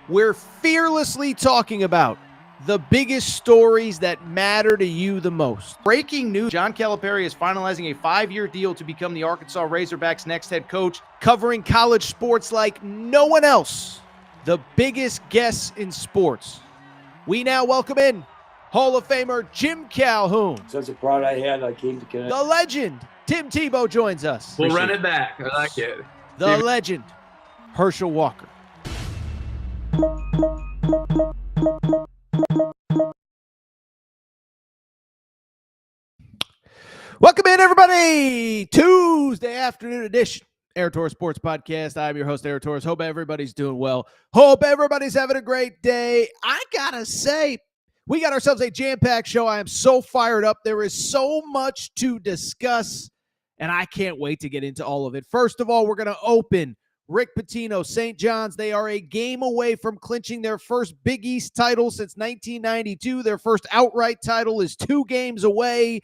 We're fearlessly talking about the biggest stories that matter to you the most. Breaking news, John Calipari is finalizing a 5-year deal to become the Arkansas Razorbacks' next head coach, covering college sports like no one else. The biggest guests in sports. We now welcome in Hall of Famer Jim Calhoun. Such a pride I had, I came to connect. The legend, Tim Tebow, joins us. We'll run it back. I like it. The legend, Herschel Walker. Welcome in, everybody. Tuesday afternoon edition, Aaron Torres Sports Podcast. I'm your host, Aaron Torres. Hope everybody's doing well. Hope everybody's having a great day. I gotta say, we got ourselves a jam-packed show. I am so fired up. There is so much to discuss, and I can't wait to get into all of it. First of all, we're going to open Rick Pitino, St. John's. They are a game away from clinching their first Big East title since 1992. Their first outright title is 2 games away.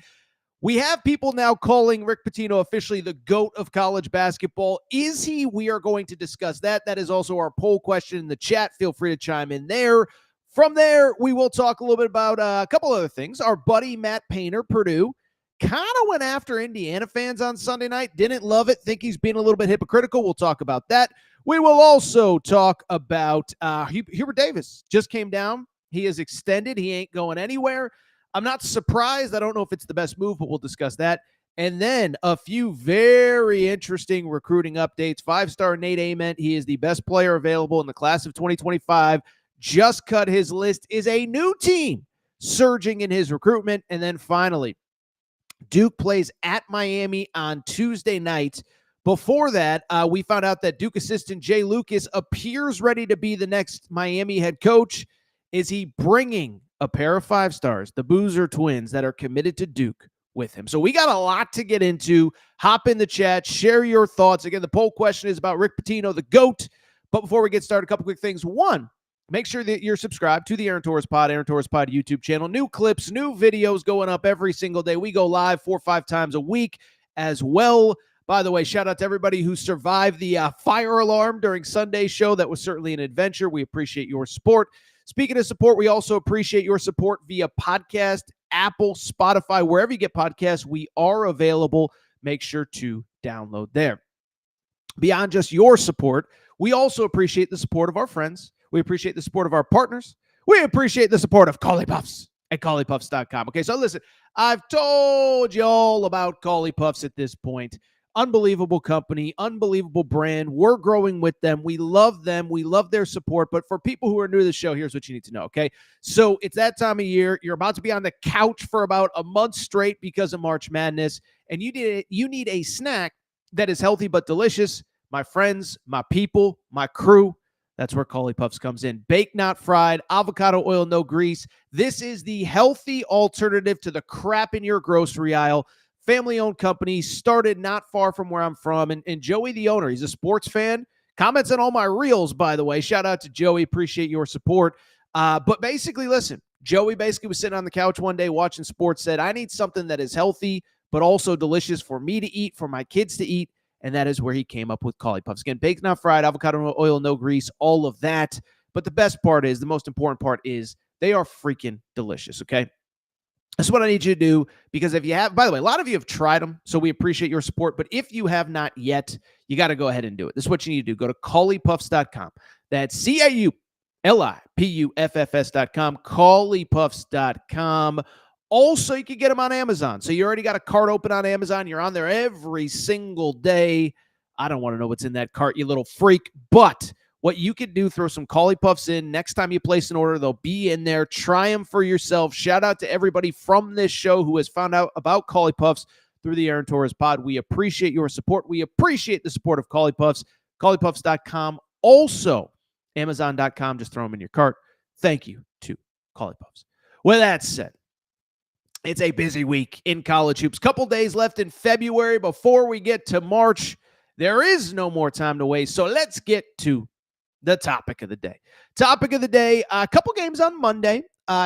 We have people now calling Rick Pitino officially the GOAT of college basketball. Is he? We are going to discuss that. That is also our poll question in the chat. Feel free to chime in there. From there, we will talk a little bit about a couple other things. Our buddy Matt Painter, Purdue, kind of went after Indiana fans on Sunday night. Didn't love it. Think he's being a little bit hypocritical. We'll talk about that. We will also talk about Hubert Davis. Just came down. He is extended. He ain't going anywhere. I'm not surprised. I don't know if it's the best move, but we'll discuss that. And then a few very interesting recruiting updates. 5-star Nate Ament. He is the best player available in the class of 2025. Just cut his list. Is a new team surging in his recruitment. And then finally, Duke plays at Miami on Tuesday night. Before that, we found out that Duke assistant Jay Lucas appears ready to be the next Miami head coach. Is he bringing a pair of 5-stars, the Boozer twins, that are committed to Duke with him? So we got a lot to get into. Hop in the chat, share your thoughts. Again, the poll question is about Rick Pitino, the GOAT. But before we get started, a couple quick things. One, make sure that you're subscribed to the Aaron Torres Pod YouTube channel. New clips, new videos going up every single day. We go live 4 or 5 times a week as well. By the way, shout out to everybody who survived the fire alarm during Sunday's show. That was certainly an adventure. We appreciate your support. Speaking of support, we also appreciate your support via podcast, Apple, Spotify, wherever you get podcasts. We are available. Make sure to download there. Beyond just your support, we also appreciate the support of our friends. We appreciate the support of our partners. We appreciate the support of Collipuffs at Collipuffs.com. Okay, so listen, I've told you all about Collipuffs at this point. Unbelievable company, unbelievable brand. We're growing with them. We love them. We love their support. But for people who are new to the show, here's what you need to know, okay? So it's that time of year. You're about to be on the couch for about a month straight because of March Madness, and you need a snack that is healthy but delicious. My friends, my people, my crew, that's where Collipuffs comes in. Baked, not fried, avocado oil, no grease. This is the healthy alternative to the crap in your grocery aisle. Family-owned company, started not far from where I'm from. And Joey, the owner, he's a sports fan. Comments on all my reels, by the way. Shout out to Joey. Appreciate your support. But basically, listen, Joey basically was sitting on the couch one day watching sports, said, I need something that is healthy, but also delicious for me to eat, for my kids to eat. And that is where he came up with Collipuffs. Again, baked, not fried, avocado oil, no grease, all of that. But the best part is, the most important part is, they are freaking delicious, okay? That's what I need you to do, because if you have, by the way, a lot of you have tried them, so we appreciate your support. But if you have not yet, you got to go ahead and do it. This is what you need to do. Go to Collipuffs.com. That's Collipuffs.com, Collipuffs.com. Also, you can get them on Amazon. So you already got a cart open on Amazon. You're on there every single day. I don't want to know what's in that cart, you little freak. But what you can do, throw some Collipuffs in. Next time you place an order, they'll be in there. Try them for yourself. Shout out to everybody from this show who has found out about Collipuffs through the Aaron Torres Pod. We appreciate your support. We appreciate the support of Collipuffs. Collipuffs.com. Also, Amazon.com. Just throw them in your cart. Thank you to Collipuffs. With that said, it's a busy week in college hoops. Couple days left in February before we get to March. There is no more time to waste. So let's get to the topic of the day. Topic of the day, a couple games on Monday.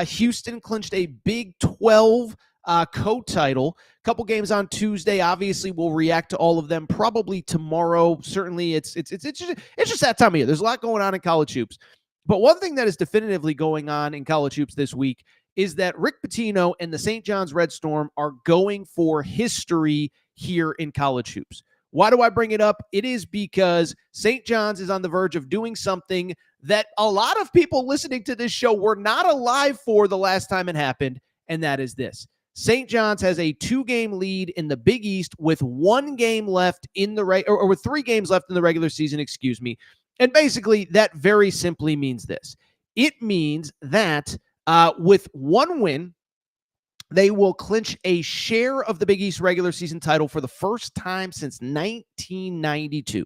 Houston clinched a Big 12 co-title. Couple games on Tuesday. Obviously, we'll react to all of them probably tomorrow. Certainly, it's just that time of year. There's a lot going on in college hoops. But one thing that is definitively going on in college hoops this week is that Rick Pitino and the St. John's Red Storm are going for history here in college hoops. Why do I bring it up? It is because St. John's is on the verge of doing something that a lot of people listening to this show were not alive for the last time it happened, and that is this. St. John's has a 2-game lead in the Big East with 1 game left in the or with 3 games left in the regular season, excuse me. And basically, that very simply means this. It means that with 1 win, they will clinch a share of the Big East regular season title for the first time since 1992.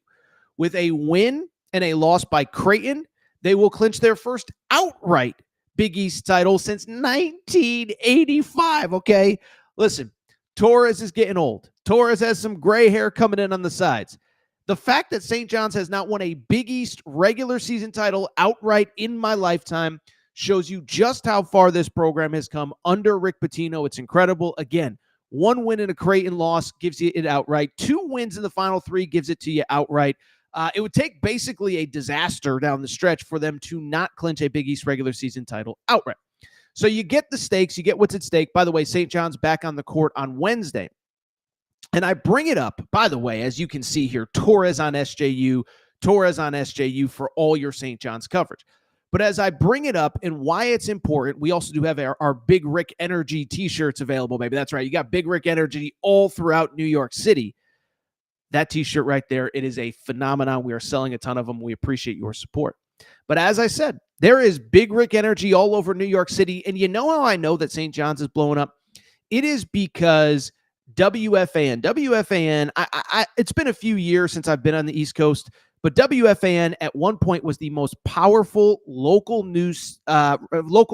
With a win and a loss by Creighton, they will clinch their first outright Big East title since 1985, okay? Listen, Torres is getting old. Torres has some gray hair coming in on the sides. The fact that St. John's has not won a Big East regular season title outright in my lifetime shows you just how far this program has come under Rick Pitino. It's incredible. Again, 1 win and a Creighton loss gives you it outright. 2 wins in the final 3 gives it to you outright. It would take basically a disaster down the stretch for them to not clinch a Big East regular season title outright. So you get the stakes, you get what's at stake. By the way, St. John's back on the court on Wednesday. And I bring it up, by the way, as you can see here, Torres on SJU for all your St. John's coverage. But as I bring it up and why it's important, we also do have our Big Rick Energy t-shirts available, baby. That's right. You got Big Rick Energy all throughout New York City. That t-shirt right there, it is a phenomenon. We are selling a ton of them. We appreciate your support. But as I said, there is Big Rick Energy all over New York City. And you know how I know that St. John's is blowing up? It is because WFAN, it's been a few years since I've been on the East Coast, but WFAN at one point was the most powerful local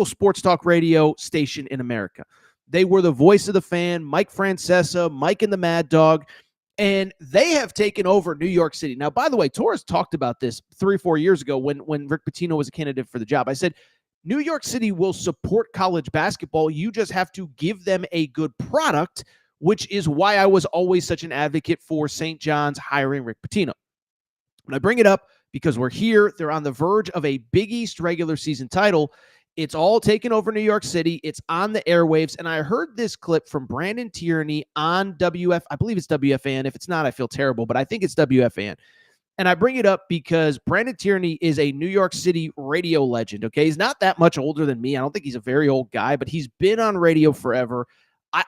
sports talk radio station in America. They were the voice of the fan, Mike Francesa, Mike and the Mad Dog, and they have taken over New York City. Now, by the way, Torres talked about this 3 or 4 years ago when Rick Pitino was a candidate for the job. I said, New York City will support college basketball. You just have to give them a good product, which is why I was always such an advocate for St. John's hiring Rick Pitino. And I bring it up because we're here. They're on the verge of a Big East regular season title. It's all taken over New York City. It's on the airwaves. And I heard this clip from Brandon Tierney on I believe it's WFAN. If it's not, I feel terrible, but I think it's WFAN. And I bring it up because Brandon Tierney is a New York City radio legend, okay? He's not that much older than me. I don't think he's a very old guy, but he's been on radio forever.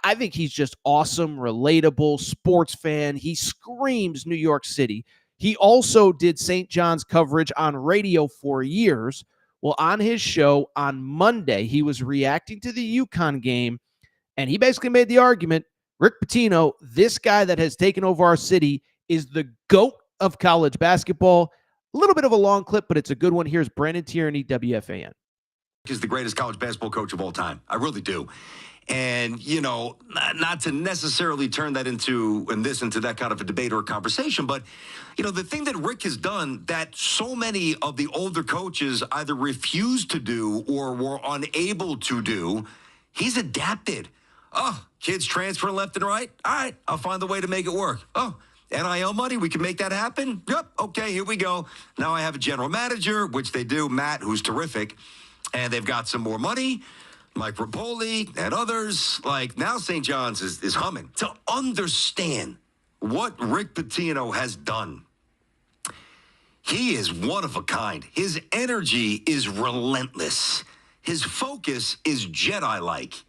I think he's just awesome, relatable, sports fan. He screams New York City. He also did St. John's coverage on radio for years. Well, on his show on Monday, he was reacting to the UConn game, and he basically made the argument, Rick Pitino, this guy that has taken over our city, is the GOAT of college basketball. A little bit of a long clip, but it's a good one. Here's Brandon Tierney, WFAN. Is the greatest college basketball coach of all time. I really do. And, you know, not to necessarily turn that into that kind of a debate or a conversation, but, you know, the thing that Rick has done that so many of the older coaches either refused to do or were unable to do, he's adapted. Oh, kids transferring left and right? All right, I'll find the way to make it work. Oh, NIL money, we can make that happen? Yep, okay, here we go. Now I have a general manager, which they do, Matt, who's terrific, and they've got some more money. Mike Rapoli and others, like now St. John's is humming. To understand what Rick Pitino has done, he is one of a kind. His energy is relentless. His focus is Jedi-like.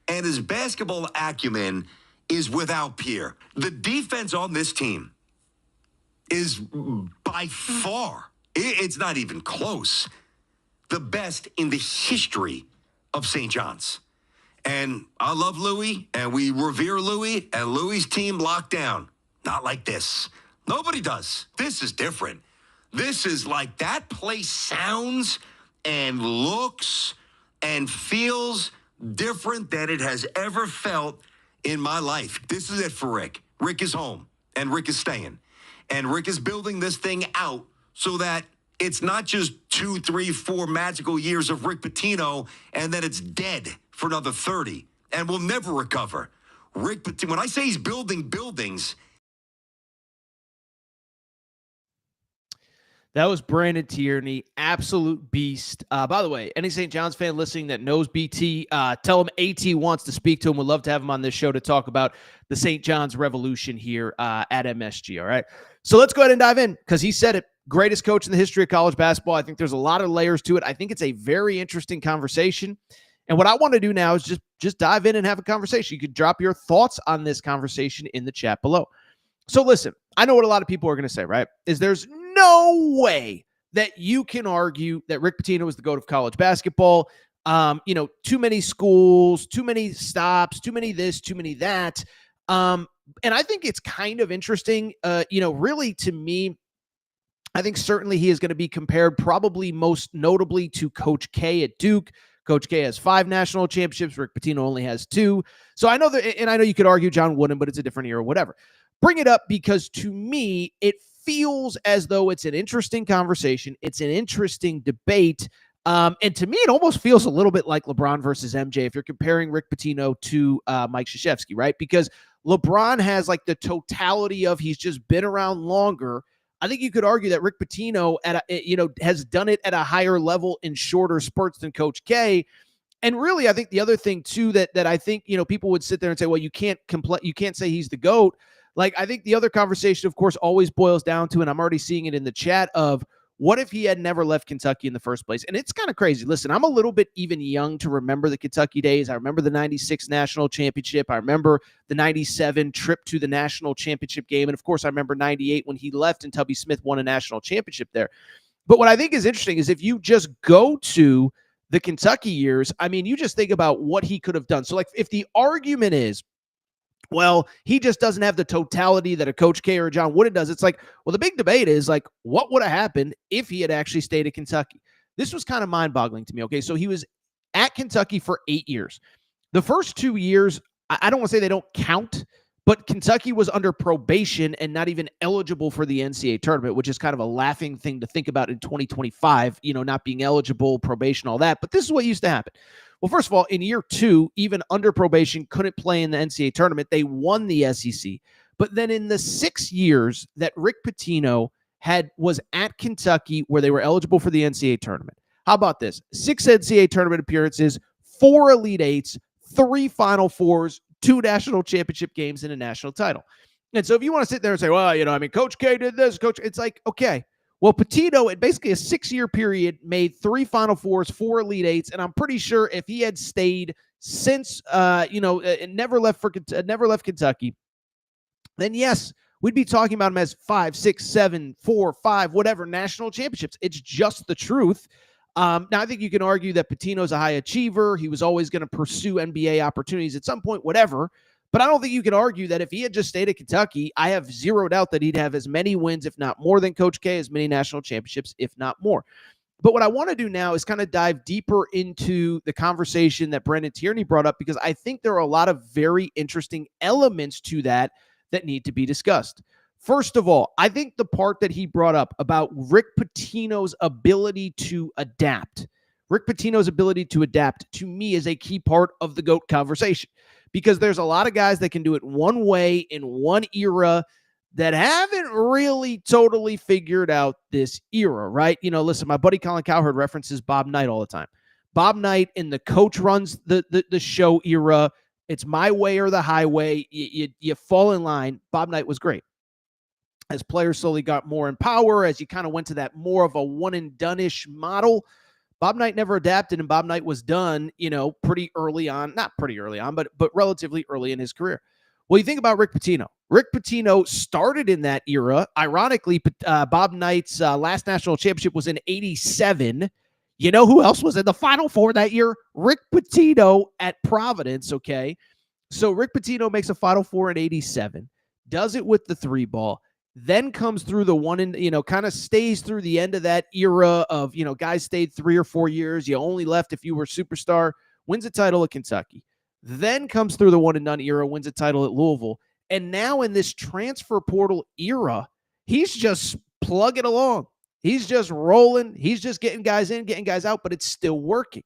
And his basketball acumen is without peer. The defense on this team is by far, it's not even close, the best in the history of St. John's. And I love Louis, and we revere Louis, and Louis' team locked down. Not like this. Nobody does. This is different. This is like that place sounds and looks and feels different than it has ever felt in my life. This is it for Rick. Rick is home, and Rick is staying. And Rick is building this thing out so that it's not just 2, 3, 4 magical years of Rick Pitino, and then it's dead for another 30, and we'll never recover. Rick Pitino, when I say he's building buildings. That was Brandon Tierney, absolute beast. By the way, any St. John's fan listening that knows BT, tell him AT wants to speak to him. We'd love to have him on this show to talk about the St. John's revolution here at MSG, all right? So let's go ahead and dive in because he said it. Greatest coach in the history of college basketball. I think there's a lot of layers to it. I think it's a very interesting conversation. And what I want to do now is just dive in and have a conversation. You could drop your thoughts on this conversation in the chat below. So listen, I know what a lot of people are going to say, right? Is there's no way that you can argue that Rick Pitino is the GOAT of college basketball. Too many schools, too many stops, too many this, too many that. And I think it's kind of interesting, really to me, I think certainly he is going to be compared probably most notably to Coach K at Duke. Coach K has 5 national championships. Rick Pitino only has 2. So I know that, and I know you could argue John Wooden, but it's a different era, whatever. Bring it up because to me, it feels as though it's an interesting conversation. It's an interesting debate. And to me, it almost feels a little bit like LeBron versus MJ if you're comparing Rick Pitino to Mike Krzyzewski, right? Because LeBron has like the totality of he's just been around longer. I think you could argue that Rick Pitino has done it at a higher level in shorter spurts than Coach K. And really, I think the other thing too that I think people would sit there and say, well, you can't say he's the GOAT. Like, I think the other conversation, of course, always boils down to, and I'm already seeing it in the chat, of what if he had never left Kentucky in the first place? And it's kind of crazy. Listen, I'm a little bit even young to remember the Kentucky days. I remember the 96 national championship. I remember the 97 trip to the national championship game. And, of course, I remember 98 when he left and Tubby Smith won a national championship there. But what I think is interesting is if you just go to the Kentucky years, I mean, you just think about what he could have done. So, like, if the argument is, well, he just doesn't have the totality that a Coach K or a John Wooden does. It's like, well, the big debate is like, what would have happened if he had actually stayed at Kentucky? This was kind of mind-boggling to me. Okay, so he was at Kentucky for 8 years. The first 2 years, I don't want to say they don't count, but Kentucky was under probation and not even eligible for the NCAA tournament, which is kind of a laughing thing to think about in 2025, not being eligible, probation, all that. But this is what used to happen. Well, first of all, in year 2, even under probation, couldn't play in the NCAA tournament. They won the SEC. But then in the 6 years that Rick Pitino was at Kentucky where they were eligible for the NCAA tournament, how about this? 6 NCAA tournament appearances, 4 Elite Eights, 3 Final Fours, 2 national championship games, and a national title. And so if you want to sit there and say, well, Coach K did this, it's like, okay. Well, Pitino, in basically a 6-year period, made 3 Final Fours, 4 Elite Eights, and I'm pretty sure if he had stayed since, never left Kentucky, then yes, we'd be talking about him as 5, 6, 7, 4, 5, whatever national championships. It's just the truth. Now, I think you can argue that Pitino's a high achiever. He was always going to pursue NBA opportunities at some point, whatever. But I don't think you can argue that if he had just stayed at Kentucky, I have zero doubt that he'd have as many wins, if not more than Coach K, as many national championships, if not more. But what I want to do now is kind of dive deeper into the conversation that Brandon Tierney brought up, because I think there are a lot of very interesting elements to that need to be discussed. First of all, I think the part that he brought up about Rick Pitino's ability to adapt, to me is a key part of the GOAT conversation. Because there's a lot of guys that can do it one way in one era that haven't really totally figured out this era, right? Listen, my buddy Colin Cowherd references Bob Knight all the time. Bob Knight in the coach runs the show era. It's my way or the highway. You fall in line. Bob Knight was great. As players slowly got more in power, as you kind of went to that more of a one-and-done-ish model, Bob Knight never adapted, and Bob Knight was done, pretty early on. Not pretty early on, but relatively early in his career. Well, you think about Rick Pitino. Rick Pitino started in that era. Ironically, Bob Knight's last national championship was in 87. You know who else was in the Final Four that year? Rick Pitino at Providence, okay? So Rick Pitino makes a Final Four in 87, does it with the 3-ball, then comes through the one and, kind of stays through the end of that era of, guys stayed 3 or 4 years. You only left if you were a superstar, wins a title at Kentucky, then comes through the one and done era, wins a title at Louisville. And now in this transfer portal era, he's just plugging along. He's just rolling. He's just getting guys in, getting guys out, but it's still working.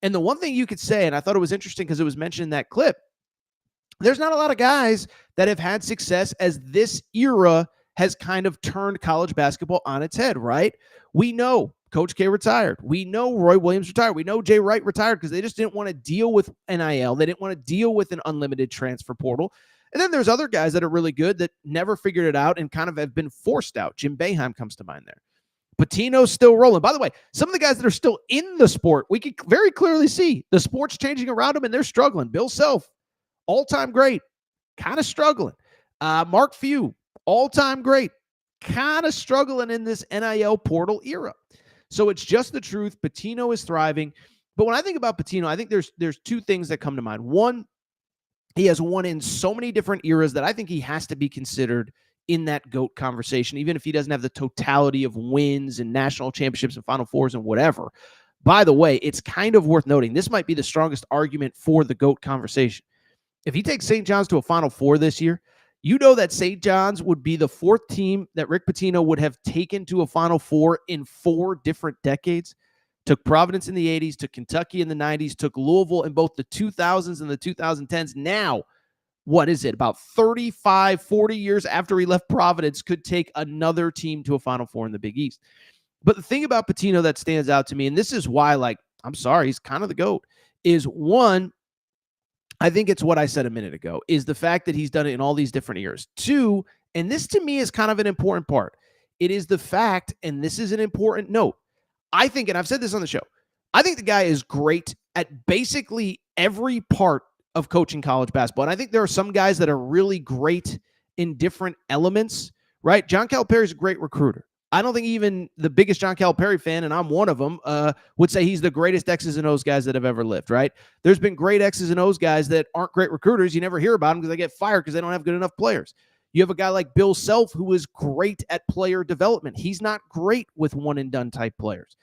And the one thing you could say, and I thought it was interesting because it was mentioned in that clip, there's not a lot of guys that have had success as this era has kind of turned college basketball on its head, right? We know Coach K retired. We know Roy Williams retired. We know Jay Wright retired because they just didn't want to deal with NIL. They didn't want to deal with an unlimited transfer portal. And then there's other guys that are really good that never figured it out and kind of have been forced out. Jim Boeheim comes to mind there. Pitino's still rolling. By the way, some of the guys that are still in the sport, we can very clearly see the sport's changing around them and they're struggling. Bill Self, all-time great, kind of struggling. Mark Few, all-time great, kind of struggling in this NIL portal era. So it's just the truth. Pitino is thriving. But when I think about Pitino, I think there's two things that come to mind. One, he has won in so many different eras that I think he has to be considered in that GOAT conversation, even if he doesn't have the totality of wins and national championships and Final Fours and whatever. By the way, it's kind of worth noting, this might be the strongest argument for the GOAT conversation. If he takes St. John's to a Final Four this year, you know that St. John's would be the fourth team that Rick Pitino would have taken to a Final Four in 4 different decades. Took Providence in the 80s, took Kentucky in the 90s, took Louisville in both the 2000s and the 2010s. Now, what is it, about 35, 40 years after he left Providence, could take another team to a Final Four in the Big East. But the thing about Pitino that stands out to me, and this is why, I'm sorry, he's kind of the GOAT, is one, I think it's what I said a minute ago, is the fact that he's done it in all these different eras. 2, and this to me is kind of an important part, it is the fact, and this is an important note, I think, and I've said this on the show, I think the guy is great at basically every part of coaching college basketball. And I think there are some guys that are really great in different elements, right? John Calipari's a great recruiter. I don't think even the biggest John Calipari fan, and I'm one of them, would say he's the greatest X's and O's guys that have ever lived, right? There's been great X's and O's guys that aren't great recruiters. You never hear about them because they get fired because they don't have good enough players. You have a guy like Bill Self who is great at player development. He's not great with one-and-done type players.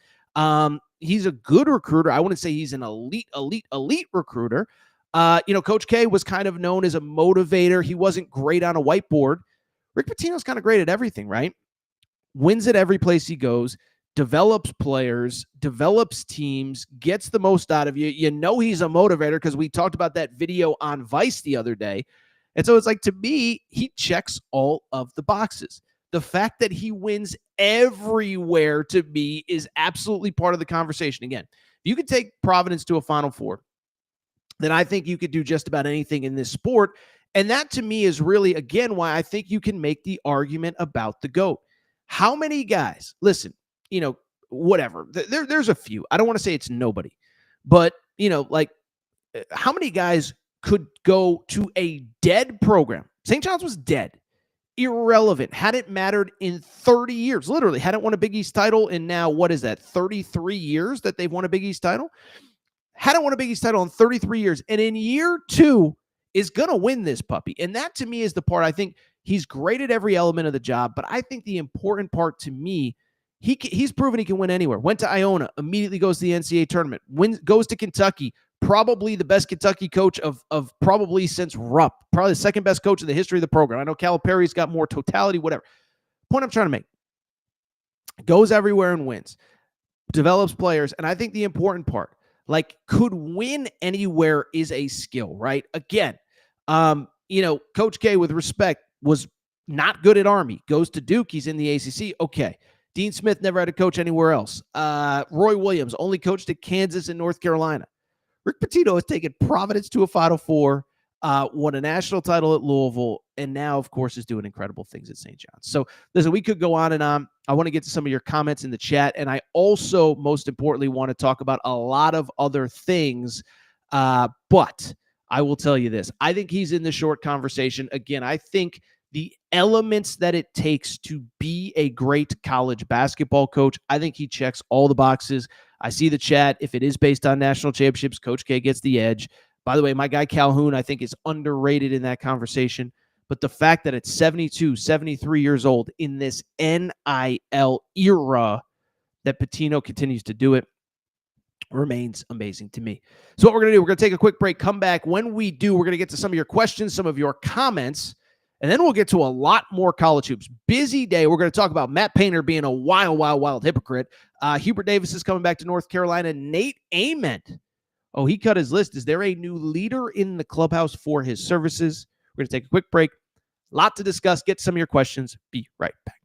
He's a good recruiter. I wouldn't say he's an elite recruiter. Coach K was kind of known as a motivator. He wasn't great on a whiteboard. Rick Pitino's kind of great at everything, right? Wins at every place he goes, develops players, develops teams, gets the most out of you. You know he's a motivator because we talked about that video on Vice the other day. And so it's like, to me, he checks all of the boxes. The fact that he wins everywhere, to me, is absolutely part of the conversation. Again, if you could take Providence to a Final Four, then I think you could do just about anything in this sport. And that, to me, is really, again, why I think you can make the argument about the GOAT. How many guys, listen, whatever, there's a few. I don't want to say it's nobody, but, how many guys could go to a dead program? St. John's was dead, irrelevant, hadn't mattered in 30 years, literally hadn't won a Big East title in now, what is that, 33 years that they've won a Big East title? Hadn't won a Big East title in 33 years. And in year 2 is going to win this puppy. And that, to me, is the part I think he's great at every element of the job. But I think the important part to me, he's proven he can win anywhere. Went to Iona, immediately goes to the NCAA tournament, goes to Kentucky, probably the best Kentucky coach of probably since Rupp, probably the second best coach in the history of the program. I know Calipari's got more totality, whatever. Point I'm trying to make. Goes everywhere and wins. Develops players. And I think the important part, could win anywhere is a skill, right? Again, Coach K, with respect, was not good at Army. Goes to Duke. He's in the ACC. Okay. Dean Smith never had a coach anywhere else. Roy Williams only coached at Kansas and North Carolina. Rick Pitino has taken Providence to a Final Four, won a national title at Louisville, and now, of course, is doing incredible things at St. John's. So, listen, we could go on and on. I want to get to some of your comments in the chat, and I also, most importantly, want to talk about a lot of other things, but I will tell you this. I think he's in the short conversation. Again, I think the elements that it takes to be a great college basketball coach, I think he checks all the boxes. I see the chat. If it is based on national championships, Coach K gets the edge. By the way, my guy Calhoun, I think, is underrated in that conversation. But the fact that at 72, 73 years old in this NIL era, that Pitino continues to do it, remains amazing to me. So what we're going to do, we're going to take a quick break, come back. When we do, we're going to get to some of your questions, some of your comments, and then we'll get to a lot more college hoops. Busy day. We're going to talk about Matt Painter being a wild hypocrite. Hubert Davis is coming back to North Carolina. Nate Ament. Oh, he cut his list. Is there a new leader in the clubhouse for his services? We're going to take a quick break. Lot to discuss. Get some of your questions. Be right back.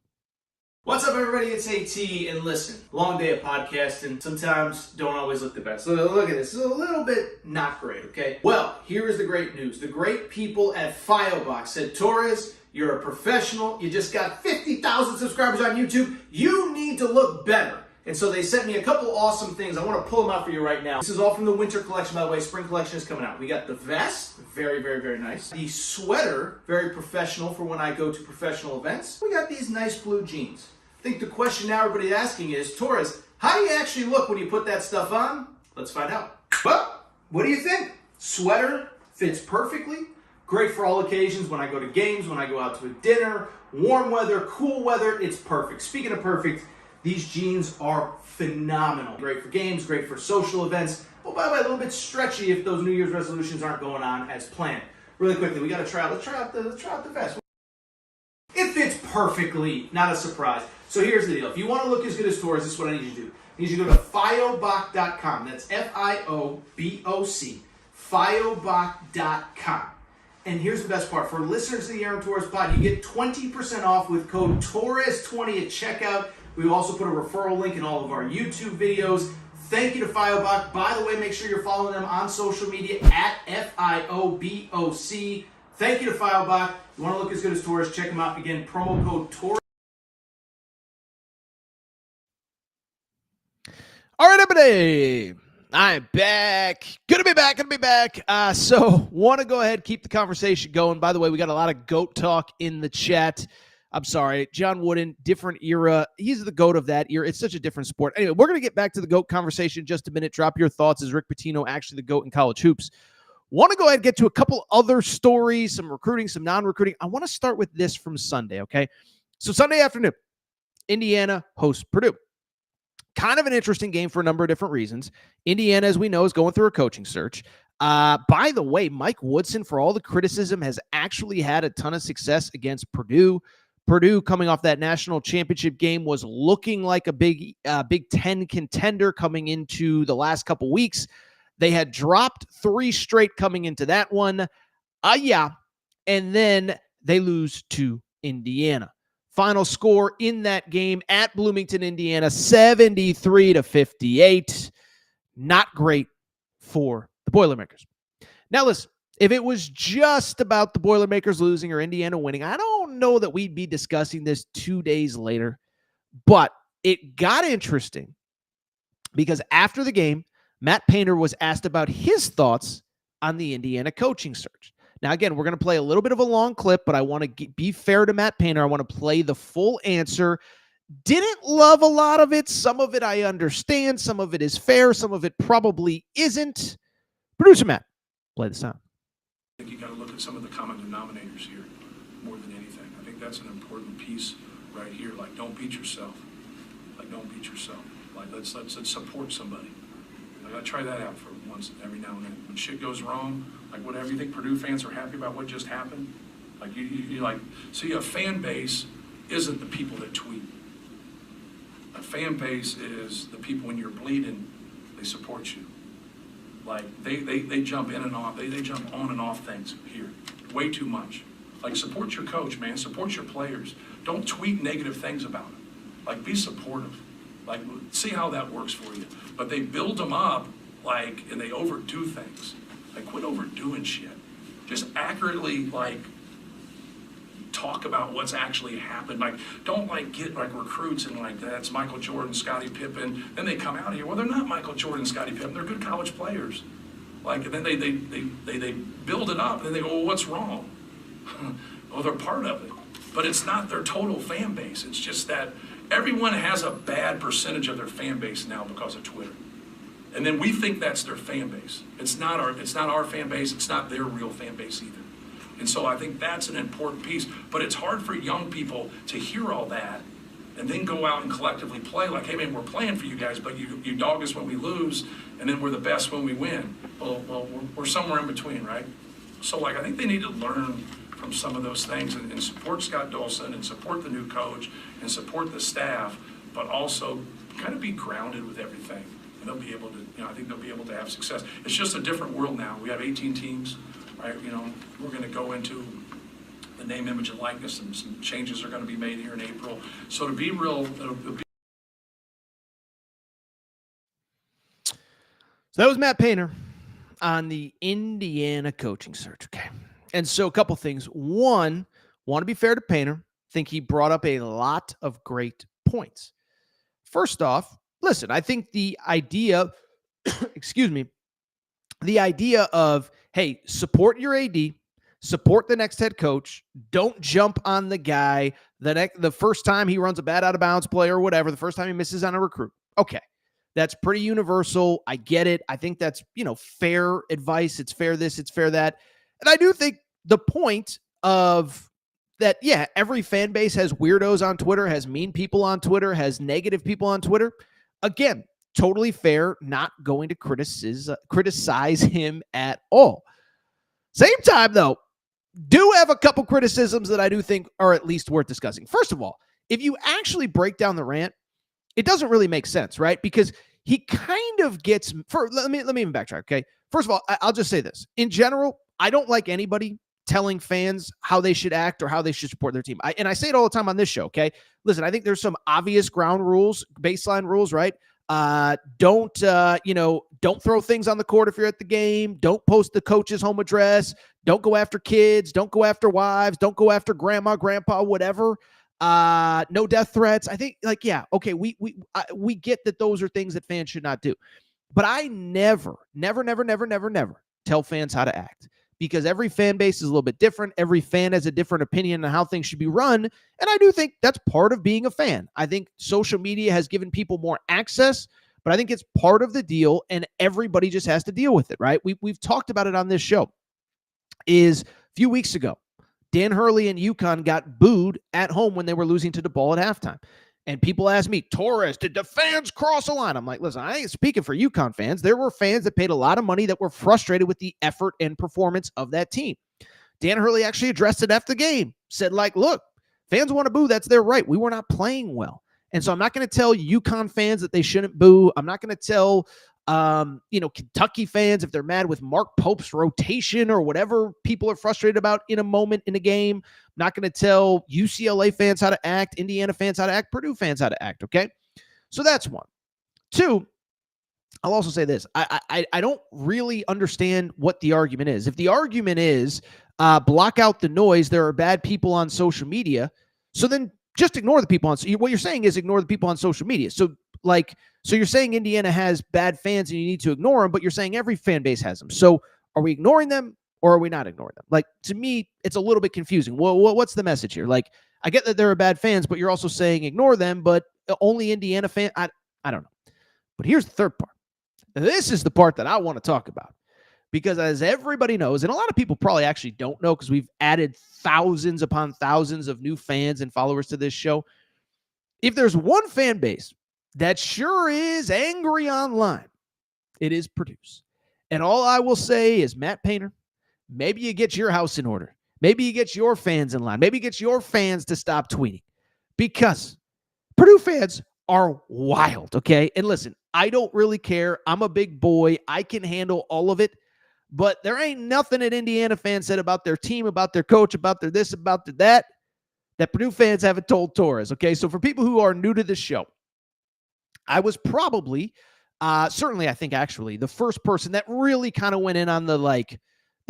What's up, everybody? It's AT, and listen, long day of podcasting. Sometimes don't always look the best. So look at this. It's a little bit not great, okay? Well, here is the great news. The great people at Fob Box said, Torres, you're a professional. You just got 50,000 subscribers on YouTube. You need to look better. And so they sent me a couple awesome things. I want to pull them out for you right now. This is all from the winter collection, by the way. Spring collection is coming out. We got the vest, very, very, very nice. The sweater, very professional for when I go to professional events. We got these nice blue jeans. I think the question now everybody's asking is, Torres, how do you actually look when you put that stuff on? Let's find out. Well, what do you think? Sweater fits perfectly. Great for all occasions. When I go to games, when I go out to a dinner, warm weather, cool weather, it's perfect. Speaking of perfect, these jeans are phenomenal. Great for games, great for social events. Oh, by the way, a little bit stretchy if those New Year's resolutions aren't going on as planned. Really quickly, we got to try out. Let's try out the vest. It fits perfectly. Not a surprise. So here's the deal. If you want to look as good as Torres, this is what I need you to do. I need you to go to fioboc.com. That's F-I-O-B-O-C. Fioboc.com. And here's the best part. For listeners to the Aaron Torres pod, you get 20% off with code Torres20 at checkout. We've also put a referral link in all of our YouTube videos. Thank you to Fioboc. By the way, make sure you're following them on social media at F-I-O-B-O-C. Thank you to Fioboc. You want to look as good as Torres, check them out. Again, promo code Torres. All right, everybody. I'm back. Gonna be back. So want to go ahead, keep the conversation going. By the way, we got a lot of GOAT talk in the chat. I'm sorry. John Wooden, different era. He's the GOAT of that era. It's such a different sport. Anyway, we're going to get back to the GOAT conversation in just a minute. Drop your thoughts. Is Rick Pitino actually the GOAT in college hoops? Want to go ahead and get to a couple other stories, some recruiting, some non-recruiting. I want to start with this from Sunday, okay? So Sunday afternoon, Indiana hosts Purdue. Kind of an interesting game for a number of different reasons. Indiana, as we know, is going through a coaching search. By the way, Mike Woodson, for all the criticism, has actually had a ton of success against Purdue. Purdue, coming off that national championship game, was looking like a Big Ten contender coming into the last couple weeks. They had dropped 3 straight coming into that one. And then they lose to Indiana. Final score in that game at Bloomington, Indiana, 73-58. Not great for the Boilermakers. Now listen, if it was just about the Boilermakers losing or Indiana winning, I don't know that we'd be discussing this 2 days later. But it got interesting because after the game, Matt Painter was asked about his thoughts on the Indiana coaching search. Now, again, we're going to play a little bit of a long clip, but I want to be fair to Matt Painter. I want to play the full answer. Didn't love a lot of it. Some of it I understand. Some of it is fair. Some of it probably isn't. Producer Matt, play the sound. I think you got to look at some of the common denominators here more than anything. I think that's an important piece right here. Like, don't beat yourself. Like, let's support somebody. I got to try that out for once every now and then. When shit goes wrong, like whatever, you think Purdue fans are happy about what just happened? Like you like, see, a fan base isn't the people that tweet. A fan base is the people when you're bleeding, they support you. Like they jump in and off, they jump on and off things here way too much. Like, support your coach, man, support your players. Don't tweet negative things about them. Like, be supportive. Like, see how that works for you. But they build them up, like, and they overdo things. Like, quit overdoing shit. Just accurately, like, talk about what's actually happened. Like, don't, like, get, like, recruits and, like, that's Michael Jordan, Scottie Pippen. Then they come out here. Well, they're not Michael Jordan, Scottie Pippen. They're good college players. Like, and then they build it up, and then they go, well, what's wrong? Well, they're part of it. But it's not their total fan base. It's just that everyone has a bad percentage of their fan base now because of Twitter. And then we think that's their fan base. It's not our fan base. It's not their real fan base either. And so I think that's an important piece. But it's hard for young people to hear all that and then go out and collectively play like, hey, man, we're playing for you guys, but you dog us when we lose, and then we're the best when we win. Well, we're somewhere in between, right? So, like, I think they need to learn from some of those things and support Scott Dolson and support the new coach and support the staff, but also kind of be grounded with everything. And they'll be able to, I think they'll be able to have success. It's just a different world now. We have 18 teams, right? We're going to go into the name, image, and likeness, and some changes are going to be made here in April. So to be real, it'll be. So that was Matt Painter on the Indiana coaching search. Okay. And so a couple things. One, want to be fair to Painter. Think he brought up a lot of great points. First off, listen, I think the idea, excuse me, the idea of, hey, support your AD, support the next head coach. Don't jump on the guy the first time he runs a bad out of bounds play or whatever, the first time he misses on a recruit. Okay. That's pretty universal. I get it. I think that's, fair advice. It's fair this, it's fair that. And I do think the point of that, yeah, every fan base has weirdos on Twitter, has mean people on Twitter, has negative people on Twitter. Again, totally fair, not going to criticize him at all. Same time, though, do have a couple criticisms that I do think are at least worth discussing. First of all, if you actually break down the rant, it doesn't really make sense, right? Because he kind of gets, let me even backtrack, okay? First of all, I'll just say this. In general, I don't like anybody telling fans how they should act or how they should support their team. And I say it all the time on this show, okay? Listen, I think there's some obvious ground rules, baseline rules, right? Don't throw things on the court if you're at the game. Don't post the coach's home address. Don't go after kids. Don't go after wives. Don't go after grandma, grandpa, whatever. No death threats. I think okay. We get that those are things that fans should not do, but I never tell fans how to act, because every fan base is a little bit different. Every fan has a different opinion on how things should be run. And I do think that's part of being a fan. I think social media has given people more access, but I think it's part of the deal, and everybody just has to deal with it, right? We've talked about it on this show. Is a few weeks ago, Dan Hurley and UConn got booed at home when they were losing to DePaul at halftime. And people asked me, Torres, did the fans cross a line? I'm like, listen, I ain't speaking for UConn fans. There were fans that paid a lot of money that were frustrated with the effort and performance of that team. Dan Hurley actually addressed it after the game, said, look, fans want to boo. That's their right. We were not playing well. And so I'm not going to tell UConn fans that they shouldn't boo. I'm not going to tell Kentucky fans if they're mad with Mark Pope's rotation or whatever people are frustrated about in a moment in a game. I'm not going to tell UCLA fans how to act, Indiana fans how to act, Purdue fans how to act, okay? So that's one. Two, I'll also say this. I don't really understand what the argument is. If the argument is block out the noise, there are bad people on social media, so then just ignore the people on. What you're saying is ignore the people on social media. So you're saying Indiana has bad fans and you need to ignore them, but you're saying every fan base has them. So are we ignoring them or are we not ignoring them? To me, it's a little bit confusing. Well, what's the message here? I get that there are bad fans, but you're also saying ignore them, but only Indiana fan. I don't know. But here's the third part. This is the part that I want to talk about, because as everybody knows, and a lot of people probably actually don't know because we've added thousands upon thousands of new fans and followers to this show. If there's one fan base that sure is angry online, it is Purdue's. And all I will say is, Matt Painter, maybe you get your house in order. Maybe you get your fans in line. Maybe you get your fans to stop tweeting, because Purdue fans are wild, okay? And listen, I don't really care. I'm a big boy. I can handle all of it. But there ain't nothing that Indiana fans said about their team, about their coach, about their this, about their that Purdue fans haven't told Torres, okay? So for people who are new to this show, I was probably, certainly I think actually, the first person that really kind of went in on the